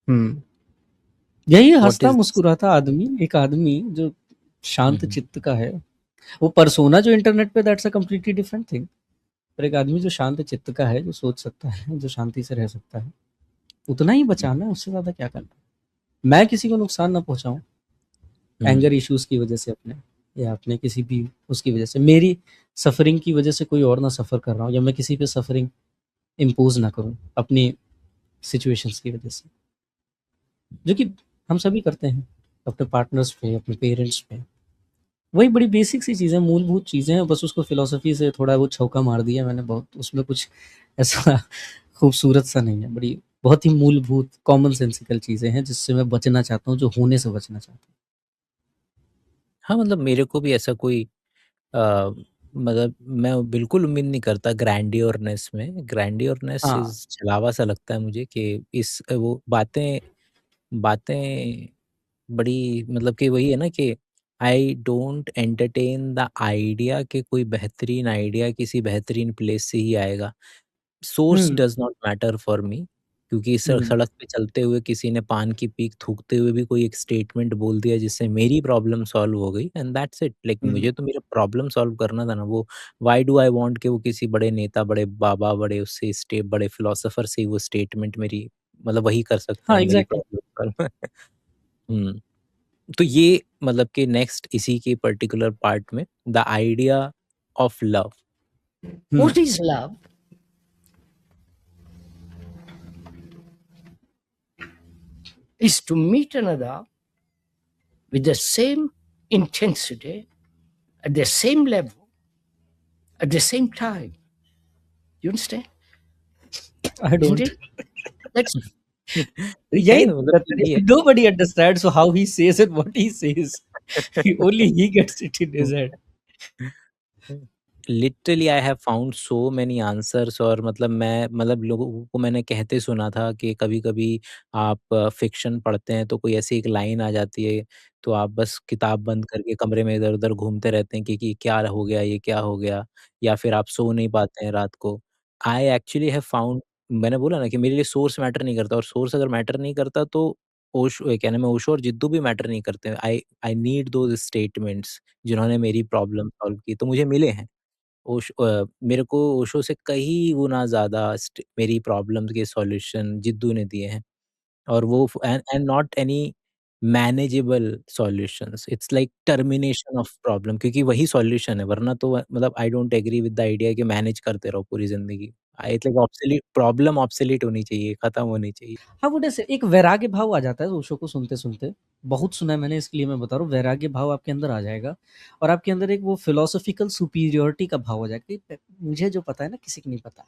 हम्म, यही व्हाट हँसता इज दिस? मुस्कुराता आदमी, एक आदमी जो शांत चित्त का है। वो पर्सोना जो इंटरनेट पे, that's a completely different thing. पर एक आदमी जो शांत चित्त का है, जो सोच सकता है, जो शांति से रह सकता है, उतना ही बचाना है, उससे ज़्यादा क्या करना है। मैं किसी को नुकसान ना पहुँचाऊँ एंगर इश्यूज़ की वजह से अपने, या अपने किसी भी उसकी वजह से, मेरी सफ़रिंग की वजह से कोई और ना सफ़र कर रहा हूँ, या मैं किसी पे सफ़रिंग इम्पोज़ ना करूँ अपनी सिचुएशंस की वजह से, जो कि हम सभी करते हैं अपने पार्टनर्स पे, अपने पेरेंट्स पे। वही बड़ी बेसिक सी चीज़ें, मूलभूत चीज़ें हैं, बस उसको फ़िलॉसफ़ी से थोड़ा वो छौका मार दिया मैंने बहुत, उसमें कुछ ऐसा खूबसूरत सा नहीं है, बड़ी बहुत ही मूलभूत कॉमन सेंसिकल चीज़ें हैं जिससे मैं बचना चाहता हूँ, जो होने से बचना चाहता हूँ। हाँ, मतलब मेरे को भी ऐसा कोई अ, मतलब मैं बिल्कुल उम्मीद नहीं करता ग्रैंडियोरनेस में। ग्रैंडियोरनेस हाँ, इज़ छलावा सा लगता है मुझे कि इस वो बातें बातें बड़ी मतलब कि वही है ना कि I don't entertain the idea कि कोई बेहतरीन आइडिया किसी बेहतरीन प्लेस से ही आएगा। Source hmm, does not matter for me. क्योंकि सड़क पे चलते हुए किसी ने पान की पीक थूकते हुए भी कोई एक स्टेटमेंट बोल दिया जिससे मेरी प्रॉब्लम सॉल्व हो गई एंड दैट्स इट। लाइक मुझे तो मेरा प्रॉब्लम सॉल्व करना था ना, वो व्हाई डू आई वांट कि वो किसी बड़े नेता, बड़े बाबा, बड़े उससे बड़े फिलोसोफर से वो स्टेटमेंट मेरी मतलब वही कर सकते हाँ, हैं मेरी एग्ज़ैक्टली। Problem solve. हुँ। तो ये मतलब कि नेक्स्ट इसी के पर्टिकुलर पार्ट में the idea of love. What is love? Is to meet another with the same intensity, at the same level, at the same time. You understand? I Isn't don't. it? That's ठीक है, यही मतलब दिक्कत यही है, है। nobody understands how he says it, what he says. Only he gets it in his head. Literally I have found so many answers और मतलब मैं मतलब लोगों को मैंने कहते सुना था कि कभी-कभी आप फ़िक्शन पढ़ते हैं तो कोई ऐसी एक लाइन आ जाती है, तो आप बस किताब बंद करके कमरे में इधर-उधर घूमते रहते हैं कि क्या हो गया, ये क्या हो गया? या फिर आप सो नहीं पाते हैं रात को। आई एक्चुअली हैव फाउंड, मैंने बोला ना कि मेरे लिए सोर्स मैटर नहीं करता और सोर्स अगर मैटर नहीं करता तो क्या नाम है, ओशो और जिद्दू भी मैटर नहीं करते। आई आई नीड दोज़ स्टेटमेंट्स जिन्होंने मेरी प्रॉब्लम सॉल्व की, तो मुझे मिले हैं। मेरे को ओशो से कई गुना ज़्यादा मेरी प्रॉब्लम्स के सॉल्यूशन जिद्दू ने दिए हैं और वो and not any manageable solutions, it's like termination of problem, क्योंकि वही सॉल्यूशन है, वरना तो मतलब I don't agree with the idea कि मैनेज करते रहो पूरी ज़िंदगी। I think obsolete problem obsolete होनी चाहिए, खत्म होनी चाहिए। हाँ, वो जैसे एक वैराग्य भाव आ जाता है ओशो को सुनते-सुनते। बहुत सुना है मैंने, इसलिए मैं बता रहा हूँ, वैराग्य भाव आपके अंदर आ जाएगा और आपके अंदर एक वो फिलॉसॉफिकल सुपीरियॉरिटी का भाव आ जाएगा कि मुझे जो पता है ना किसी को नहीं पता है,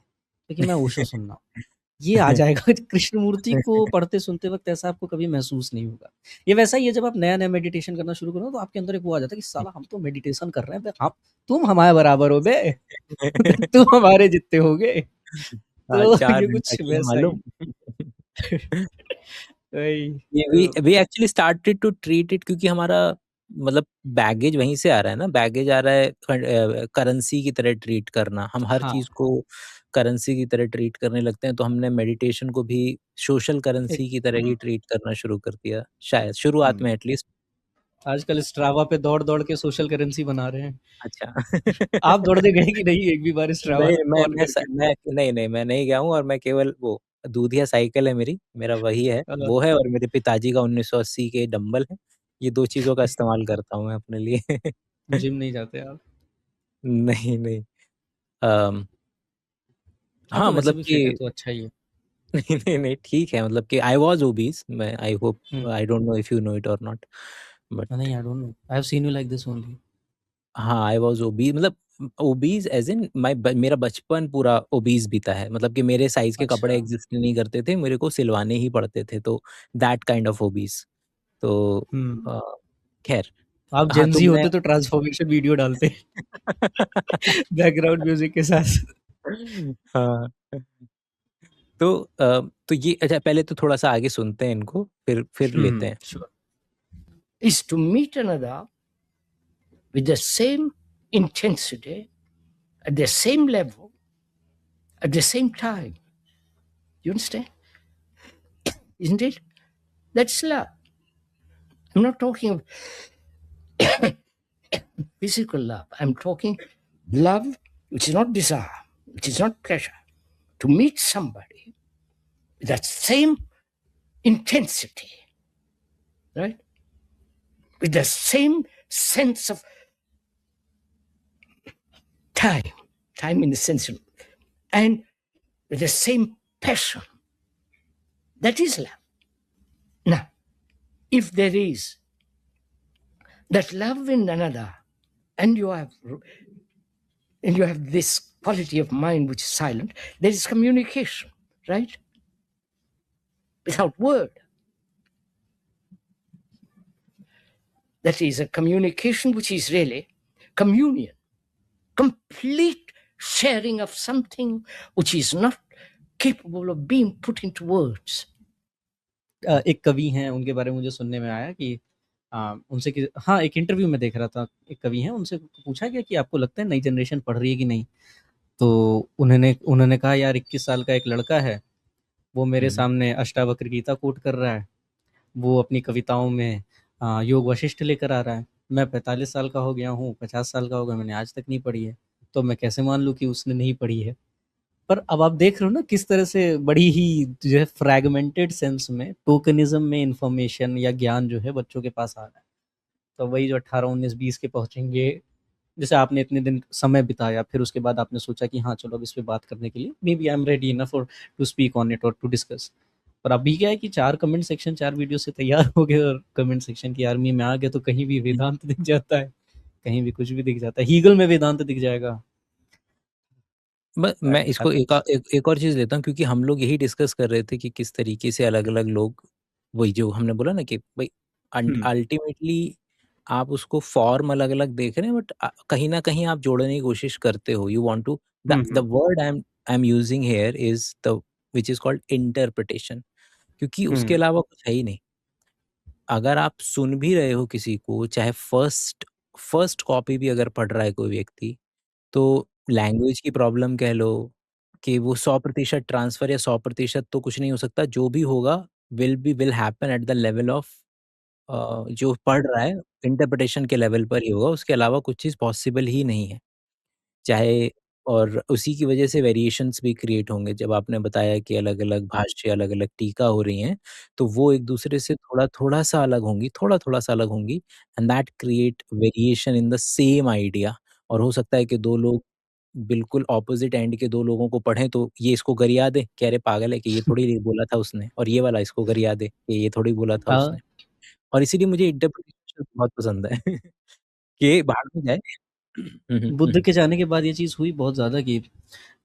क्योंकि मैं ओशो सुन रहा हूँ। ये आ जाएगा। कृष्णमूर्ति को पढ़ते सुनते वक़्त ऐसा आपको कभी महसूस नहीं होगा। ये वैसा ही है जब आप नया-नया मेडिटेशन करना शुरू करो तो आपके अंदर एक वो आ जाता है कि साला हम तो मेडिटेशन कर रहे हैं बे, हम तुम हमारे बराबर हो बे, तुम हमारे जितने होगे। हाँ, तो 4 ये घंटा कुछ किया वैसा ही। मालूम? वही वी तो we actually started to treat it, क्योंकि हमारा मतलब बैगेज वहीं से आ रहा है ना, बैगेज आ रहा है करेंसी की तरह ट्रीट करना। हम हर हाँ, चीज़ को करेंसी की तरह ट्रीट करने लगते हैं, तो हमने मेडिटेशन को भी सोशल एक करेंसी की तरह ही ट्रीट करना शुरू कर दिया, शायद शुरुआत में एटलीस्ट। आजकल स्ट्रावा पे दौड़-दौड़ के सोशल करेंसी बना रहे हैं। अच्छा। आप दौड़ने गए कि नहीं एक भी बार स्ट्रावा नहीं, ऑन करके? मैं नहीं गया हूँ और मैं केवल वो दूधिया साइकिल है मेरी, मेरा वही है, अ, वो है और मेरे पिताजी का 1980 के डंबल है। ये 2 चीज़ों का इस्तेमाल करता हूँ मैं अपने लिए। जिम नहीं जाते आप? नहीं, नहीं। अम, आप हाँ, तो वैसे मतलब भी फिट है कि तो अच्छा ही है। नहीं, नहीं, नहीं, ठीक है, मतलब कि आई वाज़ ओबीज़, मैं I hope, hmm. I don't know if you know it और नॉट, बट नहीं, आई don't no. I have seen you like this only. हाँ, आई वाज़ मतलब ओबीज़ एज़ इन मेरा बचपन पूरा ओबीज़ बीता है। मतलब कि मेरे साइज़ के कपड़े अच्छा। एग्ज़िस्ट नहीं करते थे, मेरे को सिलवाने ही पड़ते थे, तो दैट काइंड ऑफ ओबीज़। तो हुँ। अ, ख़ैर आप हाँ, जेन तो ज़ी मैं होते तो ट्रांसफॉर्मेशन वीडियो डालते बैकग्राउंड म्यूज़िक के साथ। हाँ, तो ये अच्छा, पहले तो थोड़ा-सा आगे सुनते हैं इनको, फिर लेते हैं। Sure. is to meet another with the same intensity, at the same level, at the same time. You understand? Isn't it? That's love. I'm not talking of physical love. I'm talking love which is not desire, which is not pleasure. To meet somebody with that same intensity, right? With the same sense of time in the sense of, and with the same passion. That is love. Now, if there is that love in another, and you have this quality of mind which is silent, there is communication, right? Without word. That is a communication which is really communion, complete sharing of something which is not capable of being put into words. एक कवि हैं, उनके बारे में मुझे सुनने में आया कि उनसे कि हाँ, एक इंटरव्यू में देख रहा था, एक कवि हैं, उनसे पूछा गया कि आपको लगता है नई जनरेशन पढ़ रही है कि नहीं? तो उन्होंने उन्होंने कहा यार 21 साल का एक लड़का है, वो मेरे सामने अष्टावक्र गीता कोट कर रहा है, वो अपनी कविताओं में योग वशिष्ठ लेकर आ रहा है। मैं 45 साल का हो गया हूँ, 50 साल का हो गया, मैंने आज तक नहीं पढ़ी है, तो मैं कैसे मान लूँ कि उसने नहीं पढ़ी है? पर अब आप देख रहे हो ना किस तरह से बड़ी ही जो है फ्रैगमेंटेड सेंस में टोकनिज्म में इंफॉर्मेशन या ज्ञान जो है बच्चों के पास आ रहा है। तो वही जो 18, 19, 20 के पहुंचेंगे, जैसे आपने इतने दिन समय बिताया, फिर उसके बाद आपने सोचा कि हाँ चलो अब इस पे बात करने के लिए maybe I am ready enough और टू स्पीक ऑन इट और टू डिस्कस। पर अभी क्या है कि 4 कमेंट सेक्शन 4 वीडियो से तैयार हो गए और कमेंट सेक्शन की आर्मी में आ गए, तो कहीं भी वेदांत दिख जाता है, कहीं भी कुछ भी दिख जाता है, हीगल में वेदांत दिख जाएगा। मैं दैट इसको हैपेंस। एक और चीज़ लेता हूँ, क्योंकि हम लोग यही डिस्कस कर रहे थे कि किस तरीके से अलग-अलग लोग, वही जो हमने बोला ना कि भाई अल्टीमेटली आप उसको फॉर्म अलग-अलग देख रहे हैं, बट कहीं न कहीं आप जोड़ने की कोशिश करते हो। You want to the word I am using here is the which is called interpretation, क्योंकि उसके अलावा कुछ है ही नहीं। अगर आप सुन भी रहे हो किसी को, चाहे फर्स्ट फर्स्ट कॉपी भी अगर पढ़ रहा है कोई व्यक्ति, तो लैंग्वेज की प्रॉब्लम कह लो कि वो 100% ट्रांसफ़र या 100% तो कुछ नहीं हो सकता, जो भी होगा will happen at the level of जो पढ़ रहा है, इंटरप्रिटेशन के लेवल पर ही होगा, उसके अलावा कुछ चीज़ पॉसिबल ही नहीं है। चाहे, और उसी की वजह से वेरिएशंस भी क्रिएट होंगे। जब आपने बताया कि अलग-अलग भाष्य, अलग-अलग टीका हो रही हैं, तो वो एक-दूसरे से थोड़ा-थोड़ा सा अलग होंगी, थोड़ा-थोड़ा सा अलग होंगी, and that create variation in the same idea. और हो सकता है कि 2 लोग बिल्कुल ऑपोज़िट एंड के 2 लोगों को पढ़ें, तो ये इसको गरिया दे कि अरे पागल है, कि ये थोड़ी बोला था उसने, और ये वाला इसको गरिया दे कि ये थोड़ी बोला था हाँ, उसने। और इसीलिए मुझे इंटरप्रिटेशन बहुत पसंद है कि भाड़ में जाए। हुँ, हुँ, हुँ, बुद्ध के जाने के बाद ये चीज़ हुई बहुत ज़्यादा कि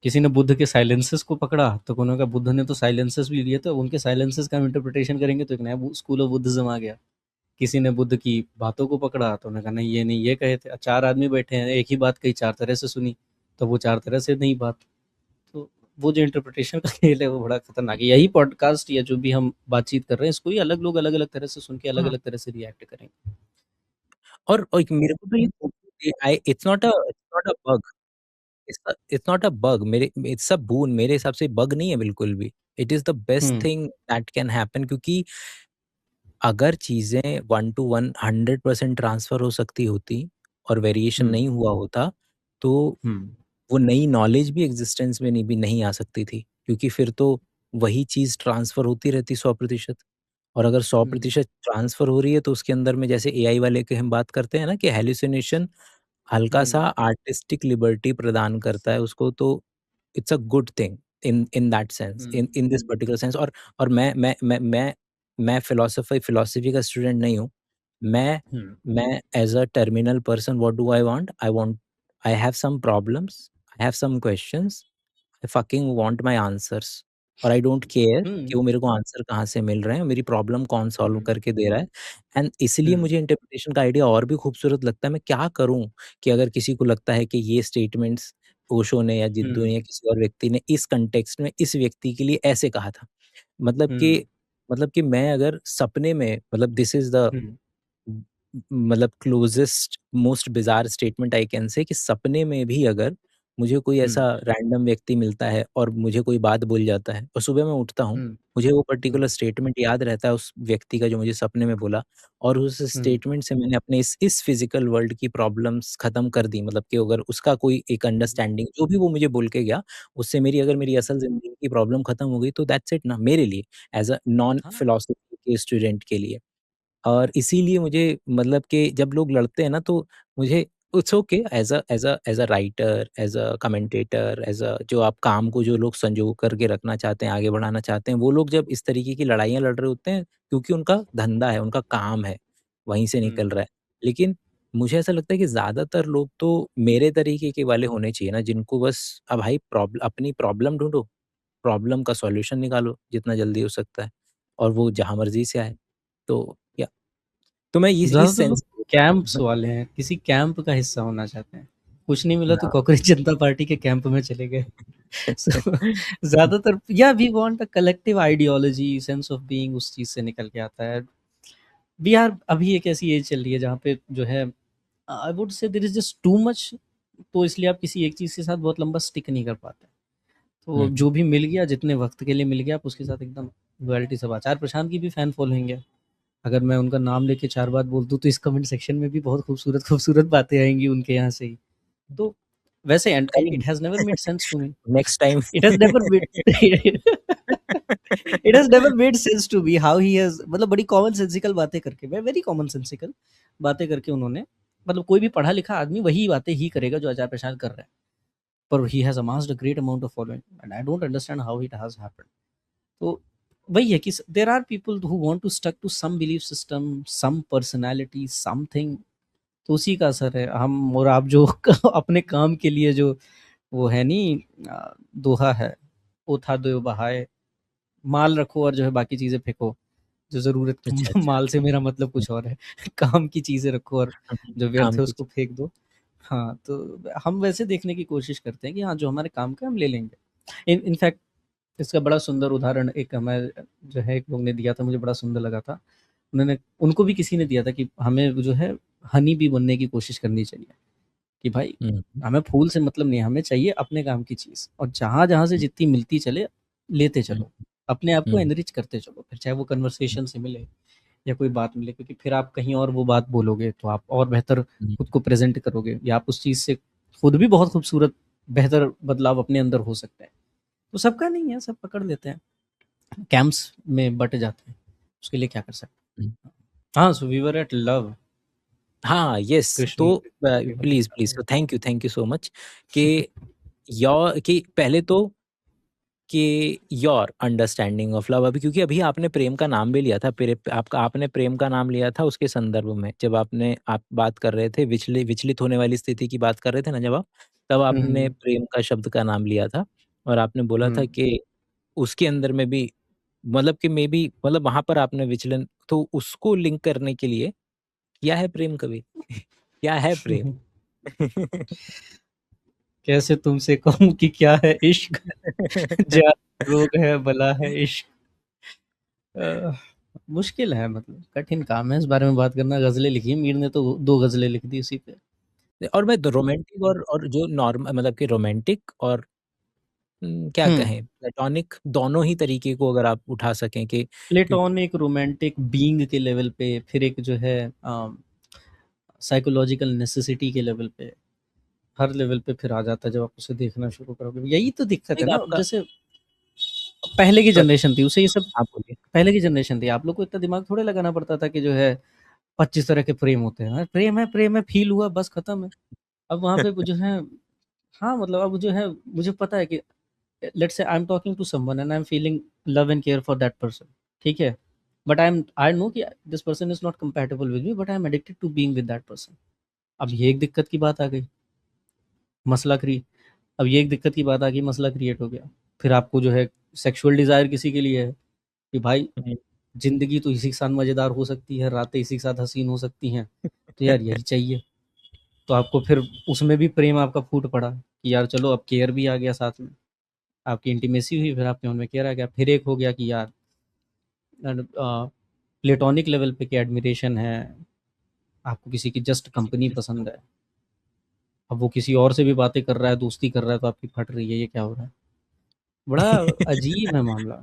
किसी ने बुद्ध के साइलेंसेस को पकड़ा, तो उन्होंने कहा बुद्ध ने तो साइलेंसेस भी लिए थे, उनके साइलेंसेस का हम इंटरप्रिटेशन करेंगे तो एक नया स्कूल ऑफ बुद्धिज्म आ गया। किसी ने बुद्ध की बातों को पकड़ा, तो उन्होंने कहा नहीं ये नहीं, ये कहे थे। 4 आदमी बैठे हैं, एक ही बात कही, 4 तरह से सुनी, तो वो 4 तरह से नहीं बात। तो वो जो इंटरप्रिटेशन का खेल है वो बड़ा खतरनाक है। यही पॉडकास्ट या जो भी हम बातचीत कर रहे हैं, इसको ही अलग लोग अलग-अलग तरह से सुन के अलग-अलग तरह से रिएक्ट करेंगे। और एक मेरे को तो ये I it's not a bug, it's not a bug, मेरे इट्स अ बून, मेरे हिसाब से बग नहीं है बिल्कुल भी। It is the best hmm, thing that can happen, क्योंकि अगर चीज़ें 1 टू 1 100% ट्रांसफ़र हो सकती होती और वेरिएशन हुँ, नहीं हुआ होता, तो हुँ, वो नई नॉलेज भी एग्ज़िस्टेंस में नहीं आ सकती थी, क्योंकि फिर तो वही चीज़ ट्रांसफ़र होती रहती 100%। और अगर हुँ, 100% ट्रांसफ़र हो रही है, तो उसके अंदर में जैसे एआई वाले के हम बात करते हैं ना कि हैल्यूसिनेशन हल्का-सा हुँ, आर्टिस्टिक लिबर्टी प्रदान करता है उसको, तो it's a good thing in that sense, hmm, in this particular sense. और मैं फिलॉसफी का स्टूडेंट नहीं हूँ। मैं हुँ, मैं as a terminal person what do I have some problems, I have some questions, I fucking want my answers, और I don't care कि हुँ, वो मेरे को आंसर कहाँ से मिल रहे हैं, मेरी प्रॉब्लम कौन सॉल्व हुँ, करके दे रहा है। एंड इसलिए हुँ, मुझे इंटरप्रिटेशन का आइडिया और भी खूबसूरत लगता है। मैं क्या करूँ कि अगर किसी को लगता है कि ये स्टेटमेंट्स ओशो ने या जिद्दू हुँ, ने या किसी और व्यक्ति ने इस कॉन्टेक्स्ट में इस व्यक्ति के लिए ऐसे कहा था। मतलब हुँ, कि मैं अगर सपने में, मतलब दिस इज़ द हुँ, मतलब closest most bizarre statement I can say, कि सपने में भी अगर मुझे कोई हुँ, ऐसा रैंडम व्यक्ति मिलता है और मुझे कोई बात बोल जाता है और सुबह मैं उठता हूँ, हुँ, मुझे वो हुँ, पर्टिकुलर स्टेटमेंट याद रहता है उस व्यक्ति का जो मुझे सपने में बोला, और उस हुँ, स्टेटमेंट से मैंने अपने इस फिज़िकल वर्ल्ड की प्रॉब्लम्स खत्म कर दी। मतलब कि अगर उसका कोई एक अंडरस्टैंडिंग जो भी वो मुझे बोल के गया, उससे मेरी हुँ, असल ज़िंदगी की प्रॉब्लम खत्म हो गई, तो दैट्स इट ना मेरे लिए, एज़ अ नॉन हाँ, फिलॉसफी के स्टूडेंट के लिए। और इसीलिए मुझे, मतलब कि जब लोग लड़ते हैं ना, तो मुझे it's okay, as a writer, as a commentator, as a जो आप काम को जो लोग संजो करके रखना चाहते हैं, आगे बढ़ाना चाहते हैं, वो लोग जब इस तरीके की लड़ाइयाँ लड़ रहे होते हैं, क्योंकि उनका धंधा है, उनका काम है, वहीं से हुँ, निकल रहा है। लेकिन मुझे ऐसा लगता है कि ज़्यादातर लोग तो मेरे तरीके के वाले होने चाहिए ना, जिनको बस भाई अपनी प्रॉब्लम ढूँढो, प्रॉब्लम का सॉल्यूशन निकालो जितना जल्दी हो सकता है, और वो जहाँ मर्ज़ी से आए। तो या तो मैं इस ज़्यादातर लोग सेंस कैंप्स वाले हैं, किसी कैंप का हिस्सा होना चाहते हैं। कुछ नहीं मिला तो कांग्रेस जनता पार्टी के कैंप में चले गए। सो ज़्यादातर या we want a collective ideology, sense of being उस चीज़ से निकल के आता है। वी आर अभी एक ऐसी एज चल रही है जहाँ पे जो है I would say there is just too much, तो इसलिए आप किसी एक चीज़ के साथ बहुत लंबा स्टिक नहीं कर पाते। तो जो भी मिल गया, जितने वक्त के लिए मिल गया, आप उसके साथ एकदम लॉयल्टी से। आचार्य प्रशांत की भी फैन फॉलोइंग है। अगर मैं उनका नाम लेके 4 बात बोल दूँ तो इस कमेंट सेक्शन में भी बहुत खूबसूरत बातें आएंगी उनके यहाँ से ही। तो वैसे and it has never made sense to me. Next time It has never made it has never made sense to me how he has, मतलब बड़ी कॉमन सेंसिकल बातें करके, वेरी कॉमन सेंसिकल बातें करके उन्होंने, मतलब कोई भी पढ़ा लिखा आदमी वही बातें ही करेगा जो आचार्य प्रसाद कर रहे हैं, पर he has amassed a great amount of following and I don't understand how it has happened. तो वही है कि there are people who want to stuck to some belief system, some personality, something, तो उसी का असर है। हम और आप जो अपने काम के लिए जो वो है नहीं, दोहा है, वो था दो बहाए, माल रखो और जो है बाकी चीज़ें फेंको, जो ज़रूरत की अच्छा, अच्छा। माल से मेरा मतलब कुछ और है। काम की चीज़ें रखो और जो व्यर्थ काम है की उसको फेंक दो। हाँ, तो हम वैसे देखने की कोशिश करते हैं कि हाँ, जो हमारे काम का है हम ले लेंगे। इनफैक्ट इसका बड़ा सुंदर उदाहरण एक हमें जो है एक लोग ने दिया था, मुझे बड़ा सुंदर लगा था। उनको भी किसी ने दिया था कि हमें जो है हनी बी बनने की कोशिश करनी चाहिए, कि भाई हमें फूल से मतलब नहीं है, हमें चाहिए अपने काम की चीज़, और जहाँ-जहाँ से जितनी मिलती चले, लेते चलो। अपने आप को एनरिच करते चलो, फिर चाहे वो कन्वर्सेशन से मिले या कोई बात मिले, क्योंकि फिर आप कहीं और वो बात बोलोगे तो आप और बेहतर खुद को प्रेज़ेंट करोगे, या आप उस चीज़ से खुद भी बहुत खूबसूरत बेहतर बदलाव अपने अंदर हो सकता है। तो सबका नहीं है, सब पकड़ लेते हैं, कैंप्स में बँट जाते हैं, उसके लिए क्या कर सकते हैं। हाँ, so we were at love. हाँ, यस। कृष्ण तो please thank you so much कि पहले तो कि योर अंडरस्टैंडिंग ऑफ लव, अभी क्योंकि अभी आपने प्रेम का नाम भी लिया था, आपने प्रेम का नाम लिया था उसके संदर्भ में, जब आप बात कर रहे थे, विचलित होने वाली स्थिति की बात कर रहे थे ना जब आप, तब आपने प्रेम का शब्द का नाम लिया था और आपने बोला था कि उसके अंदर में भी मतलब कि मे बी मतलब वहाँ पर आपने विचलन, तो उसको लिंक करने के लिए क्या है प्रेम कवि? क्या है प्रेम? कैसे तुमसे कहूँ कि क्या है इश्क, जान रोग है बला है इश्क। मुश्किल है, मतलब कठिन काम है इस बारे में बात करना। गज़लें लिखी हैं मीर ने, तो 2 गज़लें लिख दी उसी पे। और मैं रोमांटिक और जो नॉर्मल मतलब कि रोमांटिक और क्या कहें प्लेटोनिक, दोनों ही तरीके को अगर आप उठा सकें कि प्लेटोनिक, रोमांटिक, बीइंग के लेवल पे, फिर एक जो है साइकोलॉजिकल नेसेसिटी के लेवल पे, हर लेवल पे फिर आ जाता है जब आप उसे देखना शुरू करोगे। यही तो दिक्कत है एक ना, आपका जैसे पहले की सॉरी, जनरेशन थी, उसे ये सब आप बोलिए। पहले की जनरेशन थी, आप लोग को इतना दिमाग थोड़े लगाना पड़ता था कि जो है 25 तरह के प्रेम होते हैं। प्रेम है, फ़ील हुआ बस खत्म है। अब वहाँ पे जो है, हाँ, मतलब अब जो है मुझे पता है कि let's say I am talking to someone and I am feeling love and care for that person, ठीक है? बट आई नो कि this person is not compatible with me, but I am addicted to being with that person. अब ये एक दिक्कत की बात आ गई, मसला क्रि अब ये एक दिक्कत की बात आ गई, मसला क्रिएट हो गया। फिर आपको जो है सेक्सुअल डिज़ायर किसी के लिए है कि भाई ज़िंदगी तो इसी के साथ मज़ेदार हो सकती है, रातें इसी के साथ हसीन हो सकती हैं, तो यार यही चाहिए। तो आपको फिर उसमें भी प्रेम आपका फूट पड़ा कि यार चलो अब केयर भी आ गया साथ में, आपकी इंटीमेसी हुई, फिर आपके मन में केयर आ गया। फिर एक हो गया कि यार प्लेटोनिक लेवल पे कि एडमिरेशन है, आपको किसी की जस्ट कंपनी पसंद है। अब वो किसी और से भी बातें कर रहा है, दोस्ती कर रहा है, तो आपकी फट रही है, ये क्या हो रहा है? बड़ा अजीब है मामला,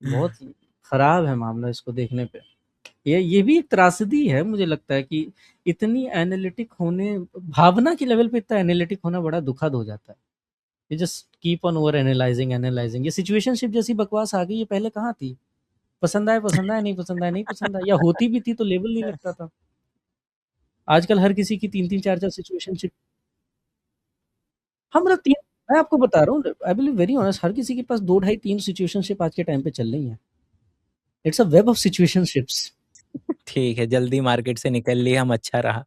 बहुत खराब है मामला इसको देखने पे। ये भी एक त्रासदी है, मुझे लगता है कि इतनी एनालिटिक होने, भावना के लेवल पे इतना एनालिटिक होना बड़ा दुखद हो जाता है। ये just keep on over analysing. ये सिचुएशनशिप जैसी बकवास आ गई, ये पहले कहाँ थी? पसंद आया, नहीं पसंद आया, नहीं पसंद आया, या होती भी थी तो लेबल नहीं लगता था। आजकल हर किसी की 3-3 4-4 सिचुएशनशिप। हाँ, मतलब 3, मैं आपको बता रहा हूँ, I will be very honest, हर किसी के पास 2 ढाई 3 सिचुएशनशिप आज के टाइम पे चल रही हैं। It's a web of situationships. ठीक है, जल्दी मार्केट से निकल लिए हम, अच्छा रहा।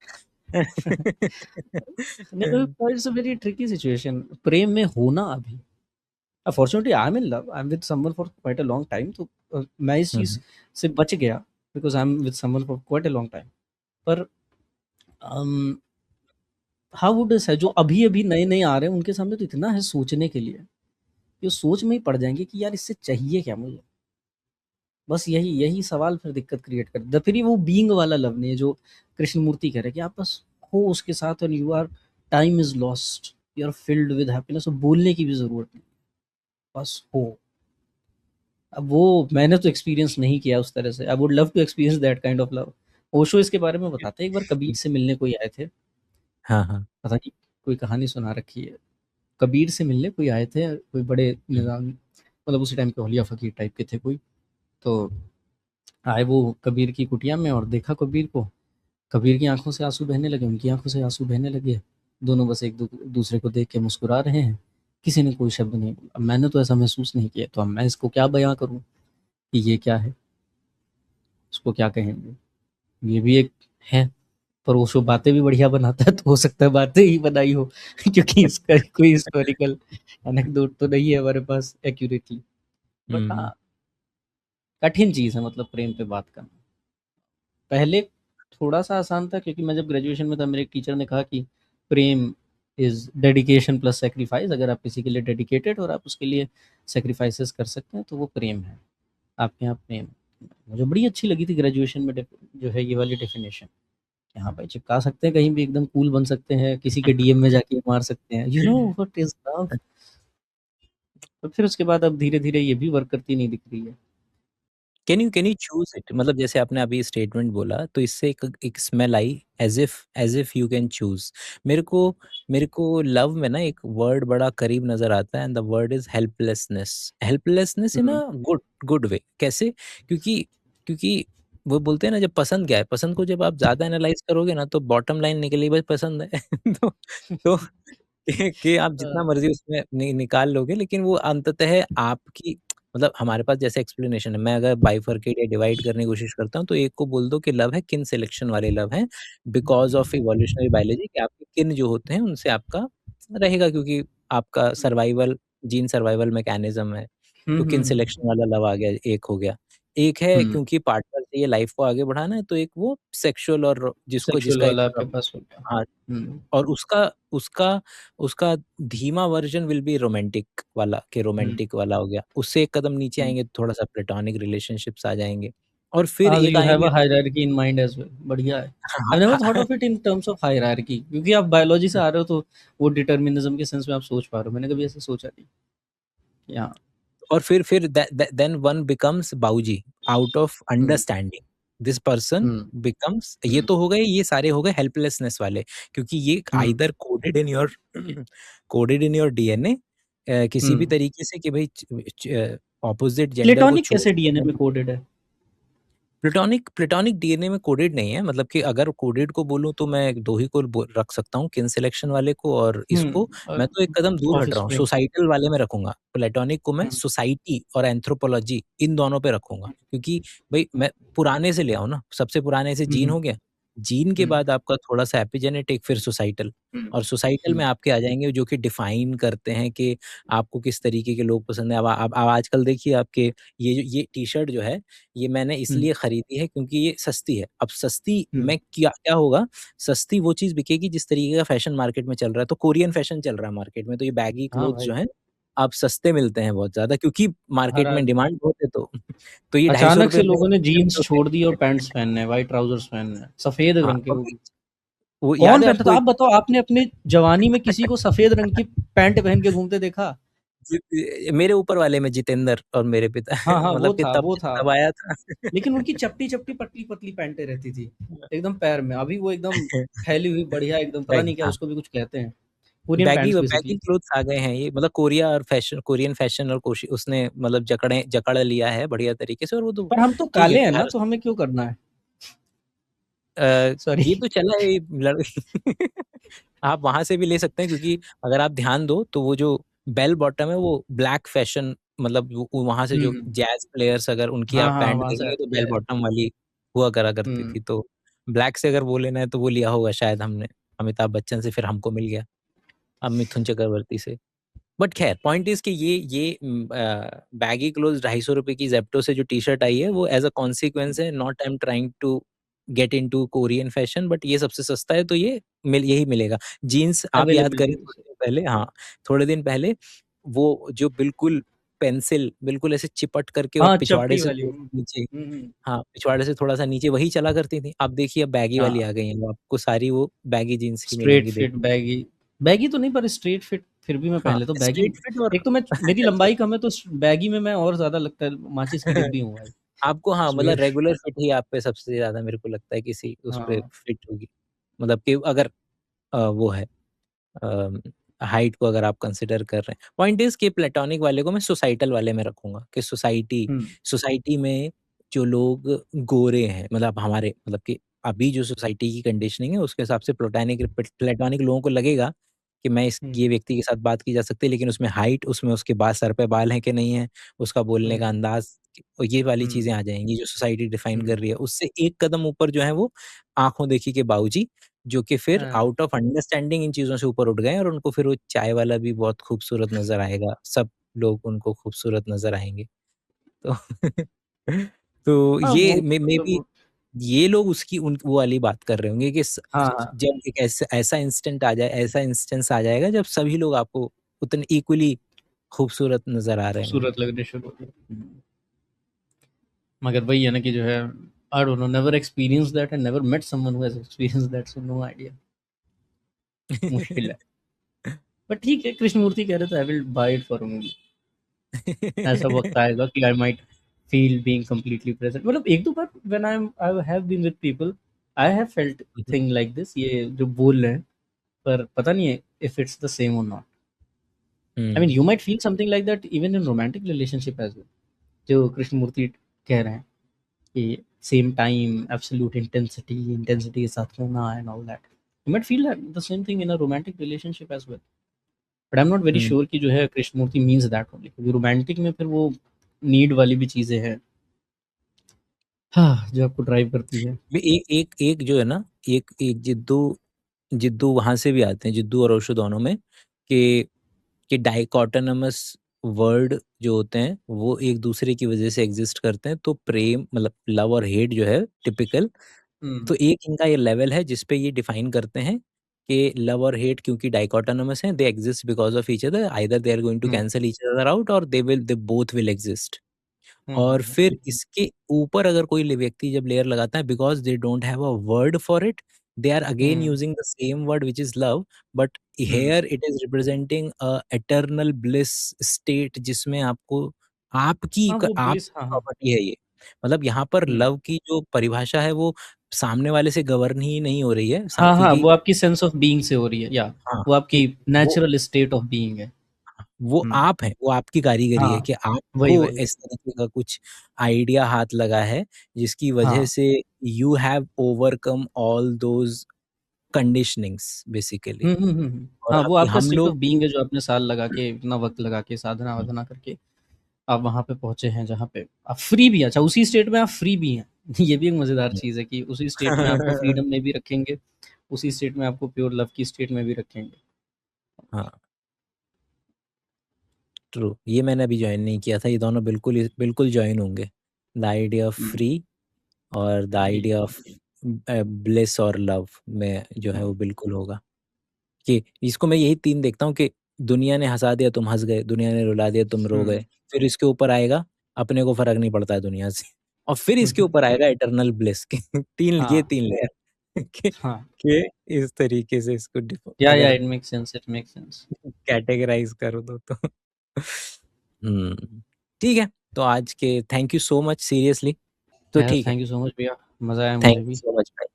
नहीं, it's a very tricky situation प्रेम में होना अभी। Fortunately I am in love, I am with someone for quite a long time, तो मैं इस चीज़ से बच गया because I am with someone for quite a long time. पर हाउ वुड दिस है, जो अभी-अभी नए-नए आ रहे हैं, उनके सामने तो इतना है सोचने के लिए, कि वो सोच में ही पड़ जाएँगे कि यार इससे चाहिए क्या मुझे? बस यही यही सवाल फिर दिक्कत क्रिएट कर देता है। फिर ये वो बीइंग वाला लव नहीं है जो कृष्णमूर्ति कह रहे हैं कि आप बस हो उसके साथ, and you are, time is lost, you are filled with happiness, और बोलने की भी ज़रूरत नहीं। बस हो। अब वो मैंने तो एक्सपीरियंस नहीं किया उस तरह से। I would love to experience that kind of love. Osho इसके बारे में बताते हैं, एक बार कबीर से मिलने कोई आए थे, हाँ, हाँ। पता नहीं कोई कहानी सुना रखी है। कबीर से मिलने कोई आए थे, कोई बड़े निज़ाम, मतलब उसी टाइम के औलिया फ़कीर टाइप के थे कोई। तो आए वो कबीर की कुटिया में और देखा कबीर को। कबीर की आँखों से आँसू बहने लगे, उनकी आँखों से आँसू बहने लगे। दोनों बस एक दूसरे को देख के मुस्कुरा रहे हैं। किसी ने कोई शब्द नहीं बोला। मैंने तो ऐसा महसूस नहीं किया, तो अब मैं इसको क्या बयाँ करूँ कि ये क्या है? इसको क्या कहेंगे? ये भी एक है, पर ओशो बातें भी बढ़िया बनाता है, तो हो सकता है बातें ही बनाई हो क्योंकि इसका कोई हिस्टोरिकल एनेक्डोट तो नहीं है हमारे पास एक्यूरेटली। बट हुँ। हाँ, कठिन चीज़ है मतलब प्रेम पे बात करना। पहले थोड़ा-सा आसान था क्योंकि मैं जब ग्रेजुएशन में था, मेरे एक टीचर ने कहा कि प्रेम इज़ डेडिकेशन प्लस सैक्रिफाइस। अगर आप किसी के लिए डेडिकेटेड और आप उसके लिए सैक्रिफाइसेस कर सकते हैं, तो वो प्रेम है। आपके यहाँ प्रेम है। मुझे बड़ी अच्छी लगी थी ग्रेजुएशन में जो है ये वाली डेफिनेशन। कि हाँ भाई, चिपका सकते हैं, कहीं भी एकदम कूल बन सकते हैं, किसी के डीएम में जाके मार सकते हैं। You know what is love? तो फिर उसके बाद अब धीरे-धीरे ये भी वर्क करती नहीं दिख रही है। Can you choose it? मतलब जैसे आपने अभी स्टेटमेंट बोला तो इससे एक smell I as if you can choose. मेरे को लव में ना एक वर्ड बड़ा करीब नज़र आता है and the word is helplessness. Helplessness in hmm, a good way. कैसे? क्योंकि क्योंकि वो बोलते हैं ना, जब पसंद क्या है? पसंद को जब आप ज़्यादा एनालाइज़ करोगे ना तो बॉटम लाइन निकलेगी, बस पसंद है। तो कि आप जितना अ, मर्ज़ी उसमें निकाल लोगे, लेकिन वो अंततः आपकी, मतलब हमारे पास जैसे एक्सप्लेनेशन है, मैं अगर बाइफरकेट या डिवाइड करने की कोशिश करता हूँ, तो एक को बोल दो कि लव है किन सिलेक्शन वाले लव हैं, बिकॉज़ ऑफ इवोल्यूशनरी बायोलॉजी, कि आपके किन जो होते हैं उनसे आपका रहेगा, क्योंकि आपका हुँ, जीन सर्वाइवल मैकेनिज़्म है। हुँ, तो हुँ, किन हुँ, सिलेक्शन वाला लव आ गया, एक हो गया। एक है हुँ, क्योंकि पार्टनर चाहिए लाइफ़ को आगे बढ़ाना है, तो एक वो सेक्सुअल और सेक्सुअल जिसका एक वाला आपके पास हो गया। हाँ, हुँ, और उसका उसका उसका धीमा वर्ज़न विल बी रोमांटिक वाला, कि हुँ, रोमांटिक वाला हो गया। उससे एक कदम नीचे हुँ। आएँगे तो थोड़ा-सा प्लेटोनिक रिलेशनशिप्स आ जाएँगे और फिर हाँ, so एक you have आएँगे। a hierarchy in mind as well. बढ़िया है। हाँ, I've never हाँ, thought हाँ, of it in terms of hierarchy, क्योंकि आप बायोलॉजी से आ रहे हो तो वो डिटर्मिनिज़्म के सेंस में आप सोच पा रहे हो। मैंने कभी ऐसे सोचा नहीं कि हाँ। और फिर then one becomes bougie out of hmm, understanding. This person hmm, becomes, ये हुँ, तो हो गए, ये सारे हो गए हेल्पलेसनेस वाले, क्योंकि ये hmm, either coded in your DNA किसी भी हुँ। तरीके से, कि भाई ऑपोजिट जेंडर को प्लेटोनिक छोड़। कैसे डीएनए में कोडेड है? प्लेटोनिक डीएनए में कोडेड नहीं है, मतलब कि अगर कोडेड को बोलूँ तो मैं 2 ही को रख सकता हूँ, किन सिलेक्शन वाले को और हुँ, इसको। मैं तो एक कदम दूर हट रहा हूँ, ऑफस्प्रिंग। सोसाइटल वाले में रखूँगा। प्लेटोनिक को मैं हुँ, सोसाइटी और एंथ्रोपोलॉजी इन दोनों पे रखूँगा, क्योंकि भई मैं पुराने से ले आऊँ ना, सबसे पुराने से हुँ, जीन हुँ, हो गया, जीन के हुँ, बाद आपका थोड़ा-सा एपिजेनेटिक, फिर सोसाइटल, हुँ, और सोसाइटल में हुँ, आपके आ जाएँगे जो कि डिफाइन करते हैं कि आपको किस तरीके के लोग पसंद है। अब आजकल देखिए आपके ये टी-शर्ट जो है, ये मैंने हुँ, इसलिए खरीदी है क्योंकि ये सस्ती है। अब सस्ती हुँ। में क्या क्या होगा, सस्ती वो चीज़ बिकेगी जिस तरीके का फैशन मार्केट में चल रहा है। तो कोरियन फैशन चल रहा है मार्केट में, तो ये बैगी हाँ क्लोथ्स जो भाई, हैं, अब सस्ते मिलते हैं बहुत ज़्यादा, क्योंकि हर मार्केट में आदमी डिमांड बहुत है, तो ये अचानक ₹250 से में लोगों ने जीन्स ज़ेप्टो छोड़ दी और पे। पैंट्स पहनने हैं, व्हाइट ट्राउज़र्स पहनने हैं, सफ़ेद हाँ, रंग के और वो भी। वो कौन याद है पहनता आपको था? एक आप बताओ, आपने अपने जवानी में किसी को सफ़ेद रंग की पैंट पहन के घूमते देखा? मेरे ऊपर वाले में जितेंद्र और मेरे पिता हाँ, हाँ, मतलब कि तब वो था। तब आया था। लेकिन उनकी चपटी-चपटी, पतली-पतली पैंटें रहती थी, एकदम पैर में। अभी वो एकदम फैली हुई बढ़िया एकदम, पता बैगी, नहीं क्या हाँ। उसको भी कुछ कहते हैं। Korean baggy pants baggy basically. Clothes आ गए हैं, ये मतलब कोरियन फैशन और उसने मतलब जकड़ लिया है बढ़िया तरीके से, और वो तो पर हम तो ठीक है काले हैं कि ना, हर तो हमें क्यों करना है? ये सॉरी। तो चला है, ये लड़ आप वहाँ से भी ले सकते हैं, क्योंकि अगर आप ध्यान दो तो वो जो बेल बॉटम है वो ब्लैक फैशन, मतलब वो वहाँ से हुँ, जो हुँ। जैज़ प्लेयर्स, अगर उनकी हाँ, आप हाँ, पैंट वहाँ से देखेंगे तो आती बेल है। बॉटम वाली हुआ करा करती हुँ, थी, तो ब्लैक से अगर वो लेना है तो वो लिया होगा शायद हमने, अमिताभ बच्चन से, फिर हमको मिल गया, अब मिथुन चक्रवर्ती से। बट ख़ैर पॉइंट इज़ कि ये बैगी क्लोथ्स ₹250 की ज़ेप्टो से जो टी-शर्ट आई है, वो एज़ अ कॉन्सिक्वेंस है, not I am trying to get into Korean fashion, but ये सबसे सस्ता है तो ये यही मिलेगा। जीन्स आप याद करें अवेलेबिलिटी थोड़े से। दिन पहले, हाँ, थोड़े दिन पहले वो जो बिल्कुल पेंसिल बिल्कुल ऐसे चिपट करके और हाँ, पिछवाड़े चपटी से वाली। थोड़ा नीचे, हुँ, हुँ। हाँ, पिछवाड़े से थोड़ा-सा नीचे वही चला करती थी। अब देखिए अब बैगी वाली हाँ, आ गई हैं, वो आपको सारी वो बैगी जीन्स ही स्ट्रेट मिलेंगी फिट देखने को। बैगी। बैगी तो नहीं, पर स्ट्रेट फिट फिर भी मैं पहन हाँ, लेता हूँ बैगी। स्ट्रेट फिट और एक तो मैं मेरी लंबाई कम है तो बैगी में मैं और ज़्यादा लगता है माचिस की डिब्बी हूँ भाई। आपको हाँ, सो मतलब ये रेगुलर फिट ही आप पे सबसे ज़्यादा मेरे को लगता है किसी उस पे हाँ, फिट होगी। मतलब कि अगर वो है हाइट को अगर आप कंसिडर कर रहे हैं। पॉइंट इज़ कि प्लेटोनिक वाले को मैं सोसाइटल वाले में रखूँगा कि हुँ, सोसाइटी में जो लोग गोरे हैं, मतलब हमारे मतलब कि अभी जो सोसाइटी की कंडीशनिंग है उसके हिसाब से प्लेटोनिक लोगों को लगेगा कि हुँ, ये व्यक्ति के साथ बात की जा सकती है, लेकिन उसमें हाइट, उसमें उसके सर पे बाल हैं कि नहीं है, उसका बोलने का हुँ, अंदाज़, और ये वाली हुँ, चीज़ें आ जाएँगी जो सोसाइटी डिफाइन हुँ, कर रही है। उससे एक कदम ऊपर जो है वो आँखों देखी के बाबूजी, जो कि फिर हाँ। आउट ऑफ अंडरस्टैंडिंग इन चीज़ों से ऊपर उठ गए हैं और उनको फिर वो चाय वाला भी बहुत खूबसूरत नज़र आएगा। सब लोग उनको खूबसूरत नज़र आएँगे। तो तो हाँ, ये वो मे बी मतलब ये लोग उसकी उन वो वाली बात कर रहे होंगे कि हाँ, हाँ, जब एक ऐसा इंस्टेंस आ जाएगा जब सभी लोग आपको उतने इक्वली खूबसूरत नज़र आ रहे होंगे। खूबसूरत लगने शुरू हो गए। मगर वही है ना कि जो है I don't know never experience that and never met someone who has experience that so no idea मुश्किल है। बट ठीक है कृष्णमूर्ति कह रहे थे I will buy it for a movie. ऐसा वक़्त आएगा कि I might feel being completely present मतलब एक दो बार when I have been with people I have felt thing like this ये जो बोल रहे हैं पर पता नहीं है इफ इट्स द सेम और not. I mean hmm, you might feel something like that even in romantic relationship as well जो कृष्णमूर्ति कह रहे हैं कि सेम टाइम एब्सोल्यूट इंटेंसिटी के साथ होना and all that you might feel the same thing in a romantic relationship as well. But I am not very hmm. Sure कि जो है कृष्णमूर्ति मीन्स दैट ओनली क्योंकि रोमांटिक में फिर वो नीड वाली भी चीज़ें हैं हाँ, जो आपको ड्राइव करती है। ये एक एक जो है ना, एक एक जिद्दू जिद्दू वहाँ से भी आते हैं, जिद्दू और ओशो दोनों में, कि डाइकोटोनमस वर्ड जो होते हैं वो एक दूसरे की वजह से एग्जिस्ट करते हैं। तो प्रेम मतलब लव और हेट जो है टिपिकल, तो हुँ, एक इनका ये लेवल है जिस पे ये डिफाइन करते हैं कि लव और हेट क्योंकि डाइकोटोनमस हैं, they exist because of each other, either they are going to hmm, cancel each other out और they both will exist. Hmm, और हुँ, फिर इसके ऊपर अगर कोई व्यक्ति जब लेयर लगाता है, because they don't have a word for it, they are again hmm, using the same word which is love, but hmm, here it is representing a eternal bliss state जिसमें आपको आपकी हाँ, वो आपकी ब्लिस हाँ, हाँ। प्रॉपर्टी है ये। मतलब यहाँ पर हुँ, लव की जो परिभाषा है वो सामने वाले से गवर्न ही नहीं हो रही है, हाँ, हाँ, क्योंकि वो आपकी सेंस ऑफ बीइंग से हो रही है या हाँ, वो कि आपकी वो नेचुरल स्टेट ऑफ बीइंग है। वो हुँ, आप हैं, वो आपकी कारीगरी है हाँ, कि वही, आपको वही, वही। इस तरीके का कुछ आइडिया हाथ लगा है, जिसकी वजह हाँ। से you have overcome all those conditionings basically. Hmm, hmm, hmm, hmm. और हाँ, वो अभी आपका हम स्टेट ऑफ लोग बीइंग है जो आपने साल लगा के इतना वक़्त लगा के साधना-वाधना करके आप वहाँ पे पहुँचे हैं जहाँ पे आप फ्री भी हैं। अच्छा उसी स्टेट में आप फ्री भी हैं। ये भी एक मज़ेदार चीज़ है कि उसी स्टेट में आपको फ्रीडम में भी रखेंगे, उसी स्टेट में आपको प्योर लव की स्टेट में भी रखेंगे। हाँ, ट्रू। ये मैंने अभी जॉइन नहीं किया था, ये दोनों बिल्कुल जॉइन होंगे। The idea of hmm, free और द जी। आइडिया ऑफ ब्लिस और लव में जो है वो बिल्कुल होगा। कि इसको मैं यही 3 देखता हूँ कि दुनिया ने हँसा दिया तुम हँस गए, दुनिया ने रुला दिया तुम रो हुँ, गए। फिर इसके ऊपर आएगा अपने को फ़र्क नहीं पड़ता है दुनिया से। और फिर हुँ, इसके हुँ। ऊपर आएगा इटर्नल ब्लिस के 3 ये हाँ, 3 लेयर कि हाँ। इस तरीके से इसको या अगर it makes sense, it makes sense. Categorise करो तो। हुँ, ठीक है। तो आज के thank you so much seriously. तो यार ठीक है। थैंक यू सो मच भैया, मज़ा आया थैंक मुझे यू भी। सो मच भाई।